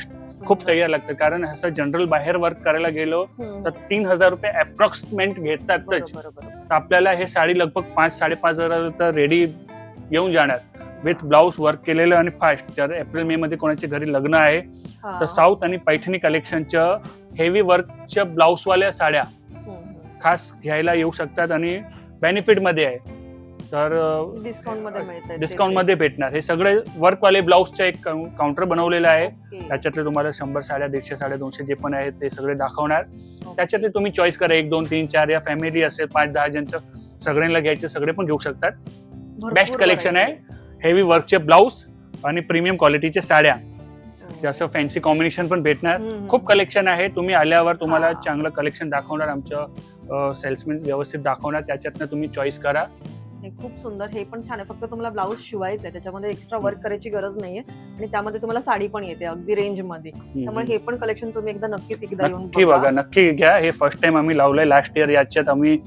खूप तयार लागतात कारण असं जनरल बाहेर वर्क करायला गेलो तर 3,000 रुपये अप्रॉक्सिमेट घेतातच. बरोबर. तर आपल्याला हे साडी लगभग 5-5.5 तर रेडी येऊन जाणार विथ ब्लाऊज वर्क केलेलं आणि फास्ट. जर एप्रिल मे मध्ये कोणाच्या घरी लग्न आहे तर साऊथ आणि पैठणी कलेक्शनच्या हेवी वर्कच्या ब्लाऊजवाल्या साड्या खास घ्यायला येऊ शकतात आणि बेनिफिट मध्ये आहे. तर डिस्काउंट मध्ये भेटणार. हे सगळे वर्कवाले ब्लाऊजचं एक काउंटर बनवलेलं आहे. त्याच्यातले तुम्हाला 100 साड्या 150 साड्या 200 जे पण आहेत ते सगळे दाखवणार. त्याच्यातले तुम्ही चॉईस करा 1 2 3 4 या फॅमिली असेल 5-10 जणचं सगळ्यांना घ्यायचे सगळे पण घेऊ शकतात. बेस्ट कलेक्शन आहे. हेवी वर्कचे ब्लाऊज आणि प्रीमियम क्वालिटीच्या साड्या. असं फॅन्सी कॉम्बिनेशन पण भेटणार. खूप कलेक्शन आहे. तुम्ही आल्यावर तुम्हाला चांगलं कलेक्शन दाखवणार. आमचं सेल्समॅन व्यवस्थित दाखवणार. त्याच्यातनं तुम्ही चॉईस करा. खूप सुंदर. हे पण छान आहे. फक्त तुम्हाला ब्लाऊज शिवायचं आहे, त्याच्यामध्ये एक्स्ट्रा वर्क करायची गरज नाहीये आणि त्यामध्ये तुम्हाला साडी पण येते अगदी रेंज मध्ये. त्यामुळे हे पण कलेक्शन तुम्ही नक्कीच येऊन बघा. नक्की घ्या. हे फर्स्ट टाइम आम्ही लावलंय. लास्ट इयर याच्यात आम्ही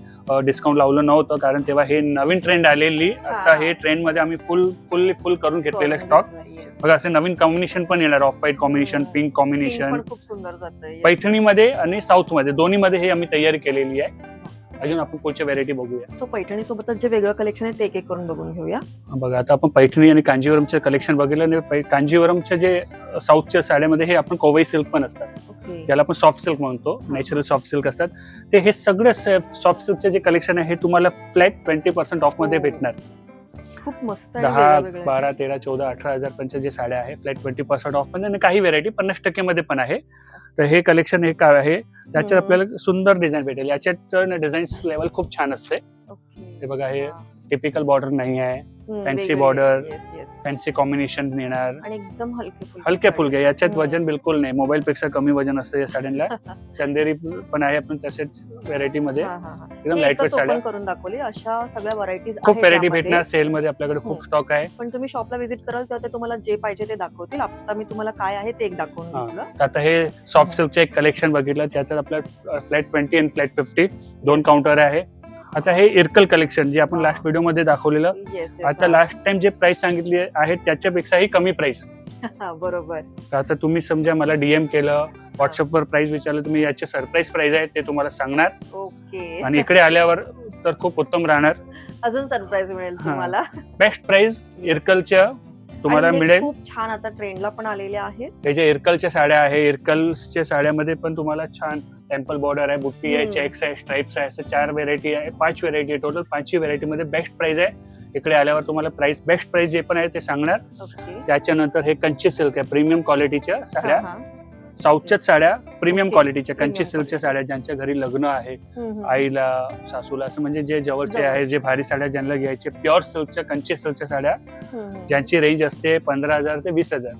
डिस्काउंट लावलं नव्हतं कारण तेव्हा हे नवीन ट्रेंड आलेली. आता हे ट्रेंड मध्ये आम्ही फुल करून घेतलेलं स्टॉक. बघा असे नवीन कॉम्बिनेशन पण येणार. Off white combination, pink combination खूप सुंदर जातं. पैठणी मध्ये आणि साऊथ मध्ये दोन्ही मध्ये हे आम्ही तयारी केलेली आहे. अजून आपण पुढच्या व्हेरायटी बघूया. सो पैठणी सोबतच जे वेगळं कलेक्शन आहे ते एक करून बघून घेऊया. बघा आता आपण पैठणी आणि कांजीवरमचे कलेक्शन बघितलं. कांजीवरमच्या जे साऊथच्या साड्यामध्ये हे आपण कोवई सिल्क पण असतात. त्याला आपण सॉफ्ट सिल्क म्हणतो. नॅचरल सॉफ्ट सिल्क असतात ते. हे सगळे सॉफ्ट सिल्कचे जे कलेक्शन आहे हे तुम्हाला फ्लॅट 20% ऑफ मध्ये भेटणार. खूप मस्त 10, 12, 13, 14, 18,000 जे साड्या आहे फ्लॅट 20% ऑफ मध्ये. आणि काही व्हेरायटी 50% मध्ये पण आहे. तर हे कलेक्शन हे काय आहे त्याच्यात आपल्याला सुंदर डिझाईन भेटेल. याच्यात डिझाईन लेवल खूप छान असते. हे बघा हे टिपिकल बॉर्डर नाही आहे. फॅन्सी बॉर्डर, फॅन्सी कॉम्बिनेशन येणार आणि एकदम हलके फुलके. याच्यात वजन बिलकुल नाही. मोबाईल पेक्षा कमी वजन असतं या साड्यांना. चंदेरी पण आहे आपण तसेच व्हेरायटी मध्ये एकदम लाईटवेट साड्या करून दाखवली. अशा सगळ्या व्हरायटीज खूप व्हेरायटी भेटणार. सेल मध्ये आपल्याकडे खूप स्टॉक आहे. पण तुम्ही शॉपला व्हिजिट कराल तर ते तुम्हाला जे पाहिजे ते दाखवतील. आता मी तुम्हाला काय आहे ते एक दाखवून दिलं. आता हे सॉफ्ट सिल्कचं एक कलेक्शन बघितलं. त्याच्यात आपल्याला फ्लॅट 20 आणि फ्लॅट 50 दोन काउंटर आहे. आता हे इरकल कलेक्शन जे आपण लास्ट व्हिडिओ मध्ये दाखवलेलं. आता लास्ट टाइम जे प्राइस सांगितली आहे त्याच्यापेक्षाही कमी प्राइस. बरोबर. आता तुम्ही समजा मला डीएम केलं, व्हॉट्सअपवर प्राइस विचारलं, तुम्ही याचे सरप्राईज प्राइस आहे ते तुम्हाला सांगणार. ओके. आणि इकडे आल्यावर तर खूप उत्तम राहणार. अजून सरप्राईज मिळेल तुम्हाला. बेस्ट प्राइस इरकलच्या तुम्हाला मिळेल. खूप छान आता ट्रेंडला पण आलेल्या आहेत. हे जे इरकलच्या साड्या आहे, इरकलच्या साड्यामध्ये पण तुम्हाला छान टेम्पल बॉर्डर आहे, बुट्टी आहे, चेक्स आहे, स्ट्राइप्स आहे, असं 4 व्हेरायटी आहे. 5 व्हेरायटी आहे टोटल. 5ही व्हेरायटी मध्ये बेस्ट प्राइस आहे. इकडे आल्यावर तुम्हाला प्राइस बेस्ट प्राइस जे पण आहे ते सांगणार. त्याच्यानंतर हे कंची सिल्क आहे, प्रीमियम क्वालिटीच्या साड्या. साऊथच्याच साड्या प्रीमियम क्वालिटीच्या कंची सिल्कच्या साड्या. ज्यांच्या घरी लग्न आहे, आईला सासूला असं म्हणजे जे जवळचे आहे, जे भारी साड्या ज्यांना घ्यायचे, प्युअर सिल्कच्या कंची सिल्कच्या साड्या ज्यांची रेंज असते 15,000 ते 20,000.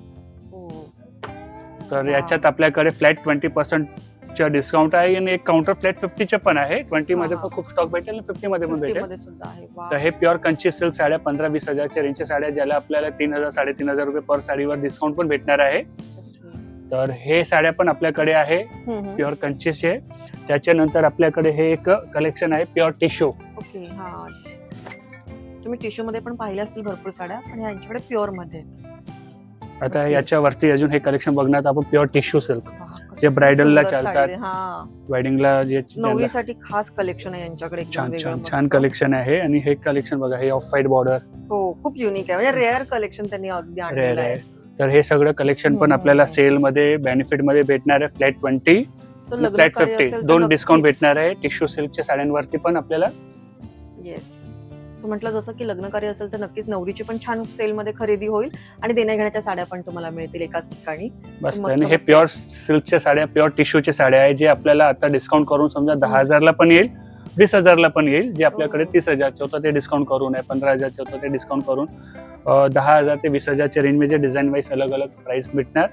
तर याच्यात आपल्याकडे फ्लॅट 20% डिस्काउंट आहे आणि एक काउंटर फ्लॅट 50 पण आहे. 20 मध्ये पण खूप स्टॉक भेटेल आणि 50 मध्ये पण भेटेल. तर हे प्युअर कंची सिल्क साड्या 15-20,000च्या रेंजच्या साड्या ज्याला आपल्याला 3,000-3,500 रुपये पर साडीवर डिस्काउंट पण भेटणार आहे. तर हे साड्या पण आपल्याकडे आहे प्युअर कंचीचे. त्याच्यानंतर आपल्याकडे हे एक कलेक्शन आहे प्युअर टिश्यू. ओके. हा, तुम्ही टिश्यू मध्ये पण पाहिल्या असतील भरपूर साड्या, पण यांच्याकडे प्युअर मध्ये. आता याच्यावरती अजून हे कलेक्शन बघण्यात आपण प्युअर टिश्यू सिल्क जे ब्रायडलला चालतात, वेडिंगला जे नवरीसाठी खास कलेक्शन आहे यांच्याकडे. छान छान छान कलेक्शन आहे. आणि हे कलेक्शन बघा, हे ऑफ व्हाईट बॉर्डर, हो खूप युनिक आहे, म्हणजे रेअर कलेक्शन त्यांनी अगदी आणलेलं आहे. तर हे सगळं कलेक्शन पण आपल्याला सेल मध्ये बेनिफिट मध्ये भेटणार आहे. फ्लॅट 20 फ्लॅट 50 दोन डिस्काउंट भेटणार आहे टिश्यू सिल्कच्या साड्यांवरती पण आपल्याला. येस, सो म्हटलं जसं की लग्न कार्य असेल तर नक्कीच नवरीची पण छान सेल मध्ये खरेदी होईल आणि देण्या घेण्याच्या साड्या पण तुम्हाला मिळतील एकाच ठिकाणी. बस. आणि हे प्युअर सिल्कच्या साड्या, प्युअर टिश्यूच्या साड्या आहे जे आपल्याला आता डिस्काउंट करून समजा 10,000ला पण येईल, 20,000ला पण येईल. जे आपल्याकडे 30,000चे होतं ते डिस्काउंट करून आहे, 15,000चे होतं ते डिस्काउंट करून 10,000 ते 20,000च्या रेंज मध्ये डिझाईन वाईज अलग अलग प्राइस भेटणार.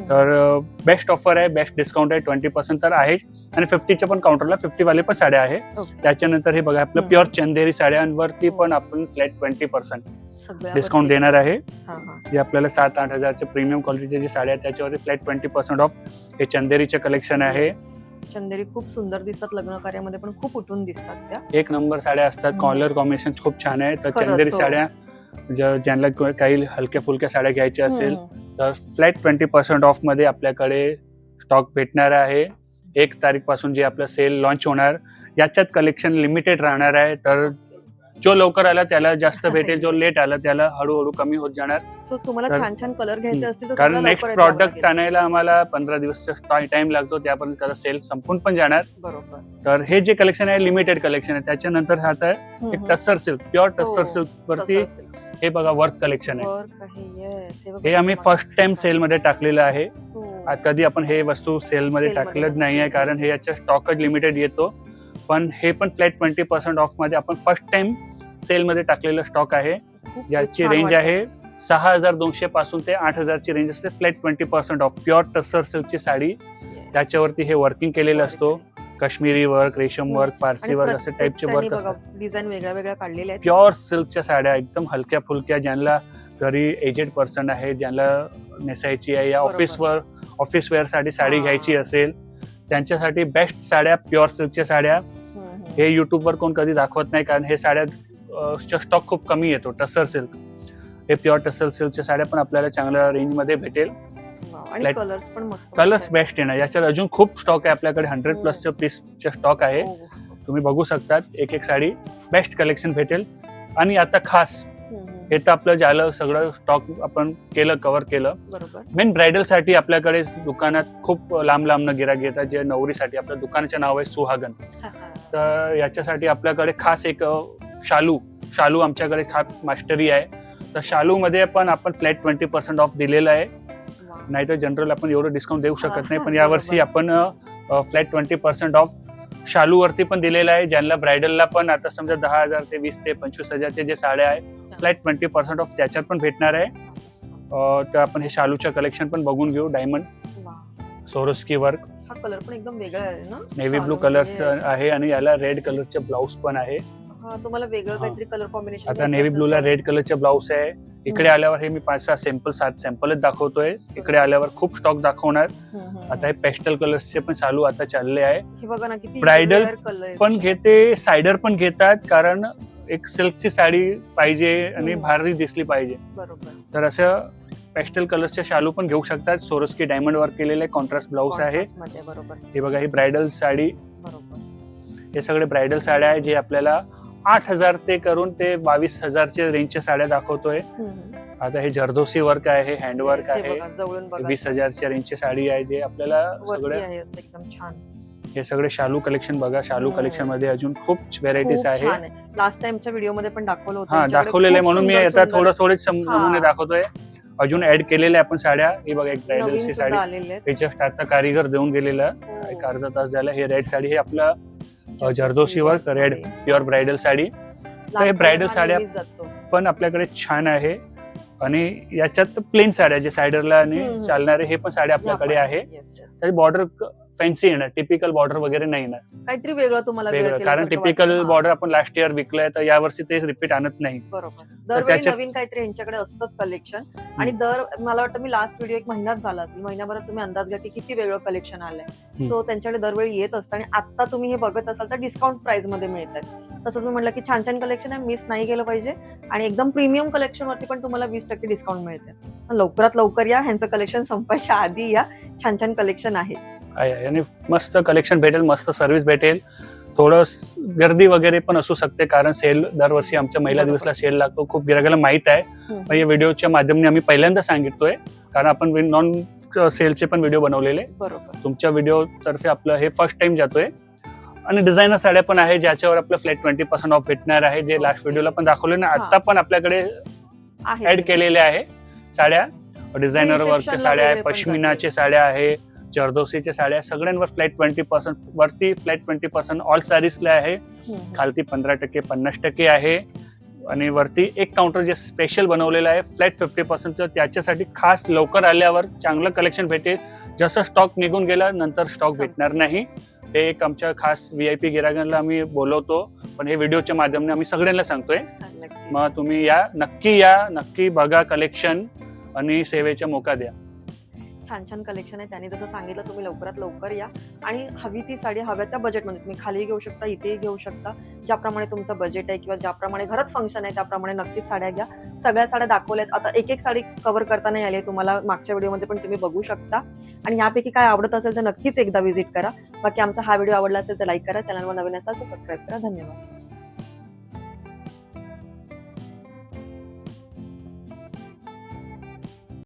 तर बेस्ट ऑफर आहे, बेस्ट डिस्काउंट आहे. 20% तर आहेच आणि 50च्या पण काउंटरला 50 वाले पण साड्या आहे. त्याच्यानंतर हे बघा आपलं प्युअर चंदेरी साड्यांवरती पण आपण फ्लॅट 20% डिस्काउंट देणार आहे. जे आपल्याला 7-8 हजारच्या प्रीमियम क्वालिटीचे जे साड्या आहेत त्याच्यावरती फ्लॅट 20% ऑफ. हे चंदेरीचे कलेक्शन आहे. चंदेरी खूप सुंदर दिसतात, लग्न कार्यामध्ये पण खूप उठून दिसतात त्या. एक नंबर साड्या असतात, कॉलर कॉम्बिनेशन खूप छान आहे. तर चंदेरी साड्या ज्यांना काही हलक्या फुलक्या साड्या घ्यायच्या असेल तर फ्लॅट 20% ऑफ मध्ये आपल्याकडे स्टॉक भेटणार आहे. 1 तारीख पासून जे आपलं सेल लॉन्च होणार, याच्यात कलेक्शन लिमिटेड राहणार आहे. तर जो लवकर आला त्याला जास्त भेटेल, जो लेट आला त्याला हळूहळू कमी होत जाणार. सो तुम्हाला छान छान कलर घ्यायचे असतील तर कारण नेक्स्ट प्रॉडक्ट आणायला आम्हाला 15 दिवसचा टाइम लागतो, त्यापर्यंत त्याचा सेल संपून पण जाणार. बरोबर. तर हे जे कलेक्शन आहे लिमिटेड कलेक्शन आहे. त्याच्यानंतर हा आहे एक tussar silk, pure tussar silk वरती हे बघा वर्क कलेक्शन आहे. हे आम्ही फर्स्ट टाइम सेल मध्ये टाकलेलं आहे. आज कधी आपण हे वस्तू सेल मध्ये टाकलंच नाही आहे, कारण हे याच्या स्टॉकच लिमिटेड येतो. पण हे पण फ्लॅट 20% ऑफ मध्ये आपण फर्स्ट टाइम सेल मध्ये टाकलेलं स्टॉक आहे. ज्याची रेंज आहे 6,200 पासून ते 8,000ची रेंज असते. फ्लॅट 20% ऑफ प्युअर टस्सर सिल्कची साडी, त्याच्यावरती हे वर्किंग केलेलं असतो. काश्मीरी वर्क, रेशम वर्क, पारसी वर्क असे टाइपचे वर्क असतात. डिझाईन वेगळ्या वेगळ्या काढलेल्या आहेत. प्युअर सिल्कच्या साड्या एकदम हलक्या फुलक्या, ज्यांना घरी एजेड पर्सन आहे, ज्यांना नेसायची आहे या ऑफिस वेअर साठी साडी घ्यायची असेल त्यांच्यासाठी बेस्ट साड्या प्युअर सिल्कच्या साड्या. हे युट्यूबवर कोण कधी दाखवत नाही, कारण हे साड्या स्टॉक खूप कमी येतो. टस्सर सिल्क, हे प्युअर टस्सर सिल्कच्या साड्या पण आपल्याला चांगल्या रेंज मध्ये भेटेल. कलर्स पण मस्त, कलर्स बेस्ट आहे ना. याच्यात अजून खूप स्टॉक आहे आपल्याकडे, 100+ पीसचा स्टॉक आहे. तुम्ही बघू शकतात, एक एक साडी बेस्ट कलेक्शन भेटेल. आणि आता खास हे तर आपलं झालं, सगळं स्टॉक आपण केलं, कव्हर केलं. मेन ब्रायडल साठी आपल्याकडे दुकानात खूप लांब लांब गिराईक येतात, जे नवरीसाठी. आपल्या दुकानाचे नाव आहे सुहागन. तर याच्यासाठी आपल्याकडे खास एक शालू आमच्याकडे खास मास्टरी आहे. तर शालू मध्ये पण आपण फ्लॅट 20% ऑफ दिलेलं आहे. नाही तर जनरल आपण एवढं डिस्काउंट देऊ शकत नाही, पण यावर्षी आपण फ्लॅट 20% ऑफ शालूवरती पण दिलेलं आहे. ज्यांना ब्रायडलला पण आता समजा 10,000 ते 20 ते 25,000चे जे साड्या आहे, फ्लॅट 20% ऑफ त्याच्यात पण भेटणार आहे. तर आपण हे शालूच्या कलेक्शन पण बघून घेऊ. डायमंड सोरोस्की वर्क, हा कलर पण एकदम वेगळा आहे ना, नेव्ही ब्लू कलर्स आहे आणि याला रेड कलरचे ब्लाउज पण आहे. तुम्हाला वेगळं काहीतरी कलर कॉम्बिनेशन. आता नेव्ही ब्लू ला रेड कलरचे ब्लाउज आहे. इकडे आल्यावर हे मी 5-6 सॅम्पलच दाखवतोय. इकडे आल्यावर खूप स्टॉक दाखवणार. आता हे पेस्टल कलर्सचे पण चालू आता चालले आहे. ब्रायडल पण घेते, सायडर पण घेतात, कारण एक सिल्कची साडी पाहिजे आणि भारी दिसली पाहिजे. तर असं पेस्टल कलर्सचे शालू पण घेऊ शकतात. सोरोस्की डायमंड वर्क केलेले कॉन्ट्रास्ट ब्लाउज आहे. हे बघा, ही ब्रायडल साडी, हे सगळे ब्रायडल साड्या आहे जे आपल्याला 8,000 ते करून ते 22,000च्या रेंजच्या साड्या दाखवतोय. आता हे जरदोसी वर्क आहे, हे हँडवर्क आहे. 20,000च्या रेंजची साडी आहे, जे आपल्याला सगळे एकदम छान. हे सगळे शालू कलेक्शन बघा. शालू कलेक्शन मध्ये अजून खूप व्हेरायटीज आहे. लास्ट टाइमच्या व्हिडिओ मध्ये पण दाखवलं होतं. हा, दाखवलेलं आहे म्हणून मी आता थोडे नमुने दाखवतोय. अजून ऍड केलेल्या आपण साड्या. ही बघा, एक ब्रायडलची साडी, हे जस्ट आता कारीगर देऊन गेलेलं, एक अर्धा तास झाला. हे रेड साडी, हे आपलं zardozi work red pure bridal sari. तर हे ब्रायडल साड्या पण आपल्याकडे छान आहे. आणि याच्यात प्लेन साड्या जे सायडरला आणि चालणारे हे पण साड्या आपल्याकडे आहे. बॉर्डर फॅन्सी येणार, टिपिकल बॉर्डर वगैरे नाही येणार, काहीतरी वेगळं तुम्हाला वेगळं. कारण टिपिकल बॉर्डर आपण लास्ट इयर विकलंय, तर यावर्षी तेच रिपीट आणत नाही. बरोबर. दरवेळी नवीन काहीतरी यांच्याकडे असतंच कलेक्शन. आणि मला वाटतं मी लास्ट व्हिडिओ 1 महिन्यात झाला असेल, महिन्याभरात तुम्ही अंदाज घ्या की किती वेगळं कलेक्शन आलंय. सो त्यांच्याकडे दरवेळी येत असतं. आणि आता तुम्ही हे बघत असाल तर डिस्काउंट प्राइस मध्ये मिळत आहे. तसंच मी म्हटलं की छान छान कलेक्शन आहे, मिस नाही केलं पाहिजे. आणि एकदम प्रीमियम कलेक्शन वरती पण तुम्हाला 20% डिस्काउंट मिळते. लवकरात लवकर या, ह्यांचं कलेक्शन संपायच्या आधी या. छान छान कलेक्शन आहे. आणि मस्त कलेक्शन भेटेल, मस्त सर्व्हिस भेटेल. थोडं गर्दी वगैरे पण असू शकते, कारण सेल दरवर्षी आमच्या महिला दिवसला सेल लागतो. खूप गिरायकाला माहित आहे, पण या व्हिडिओच्या माध्यमाने आम्ही पहिल्यांदा सांगितलोय, कारण आपण नॉन सेलचे पण व्हिडिओ बनवलेले. बरोबर. तुमच्या व्हिडिओ तर्फे आपलं हे फर्स्ट टाइम जातोय. आणि डिझायनर साड्या पण आहे, ज्याच्यावर आपलं फ्लॅट 20% ऑफ भेटणार आहे, जे लास्ट व्हिडिओला पण दाखवले ना. आता पण आपल्याकडे ऍड केलेल्या आहे साड्या. डिझायनर वर्कच्या साड्या आहे, पश्मिनाच्या साड्या आहे, जरदोसीच्या साड्या, सगळ्यांवर फ्लॅट 20% वरती फ्लॅट 20% ऑल साडीजला आहे. खालती 15%, 50% आहे. आणि वरती एक काउंटर जे स्पेशल बनवलेलं आहे फ्लॅट 50%. त्याच्यासाठी खास लवकर आल्यावर चांगलं कलेक्शन भेटेल. जसं स्टॉक निघून गेला नंतर स्टॉक भेटणार नाही. ते एक आमच्या खास VIP गिरायकांना आम्ही बोलवतो, पण हे व्हिडिओच्या माध्यमाने आम्ही सगळ्यांना सांगतोय. मग तुम्ही या, नक्की बघा कलेक्शन आणि सेवेचा मोका द्या. छान छान कलेक्शन आहे. त्यांनी जसं सांगितलं, तुम्ही लवकरात लवकर या आणि हवी ती साडी हव्या त्या बजेटमध्ये तुम्ही खाली घेऊ शकता, इथे घेऊ शकता. ज्याप्रमाणे तुमचं बजेट आहे किंवा ज्याप्रमाणे घरात फंक्शन आहे त्याप्रमाणे नक्कीच साड्या घ्या. सगळ्या साड्या दाखवल्यात. आता एक एक साडी कव्हर करता नाही आली, तुम्हाला मागच्या व्हिडिओमध्ये पण तुम्ही बघू शकता. आणि यापैकी काय आवडत असेल तर नक्कीच एकदा व्हिजिट करा. बाकी आमचा हा व्हिडिओ आवडला असेल तर लाईक करा, चॅनलवर नवीन असाल तर सबस्क्राईब करा. धन्यवाद.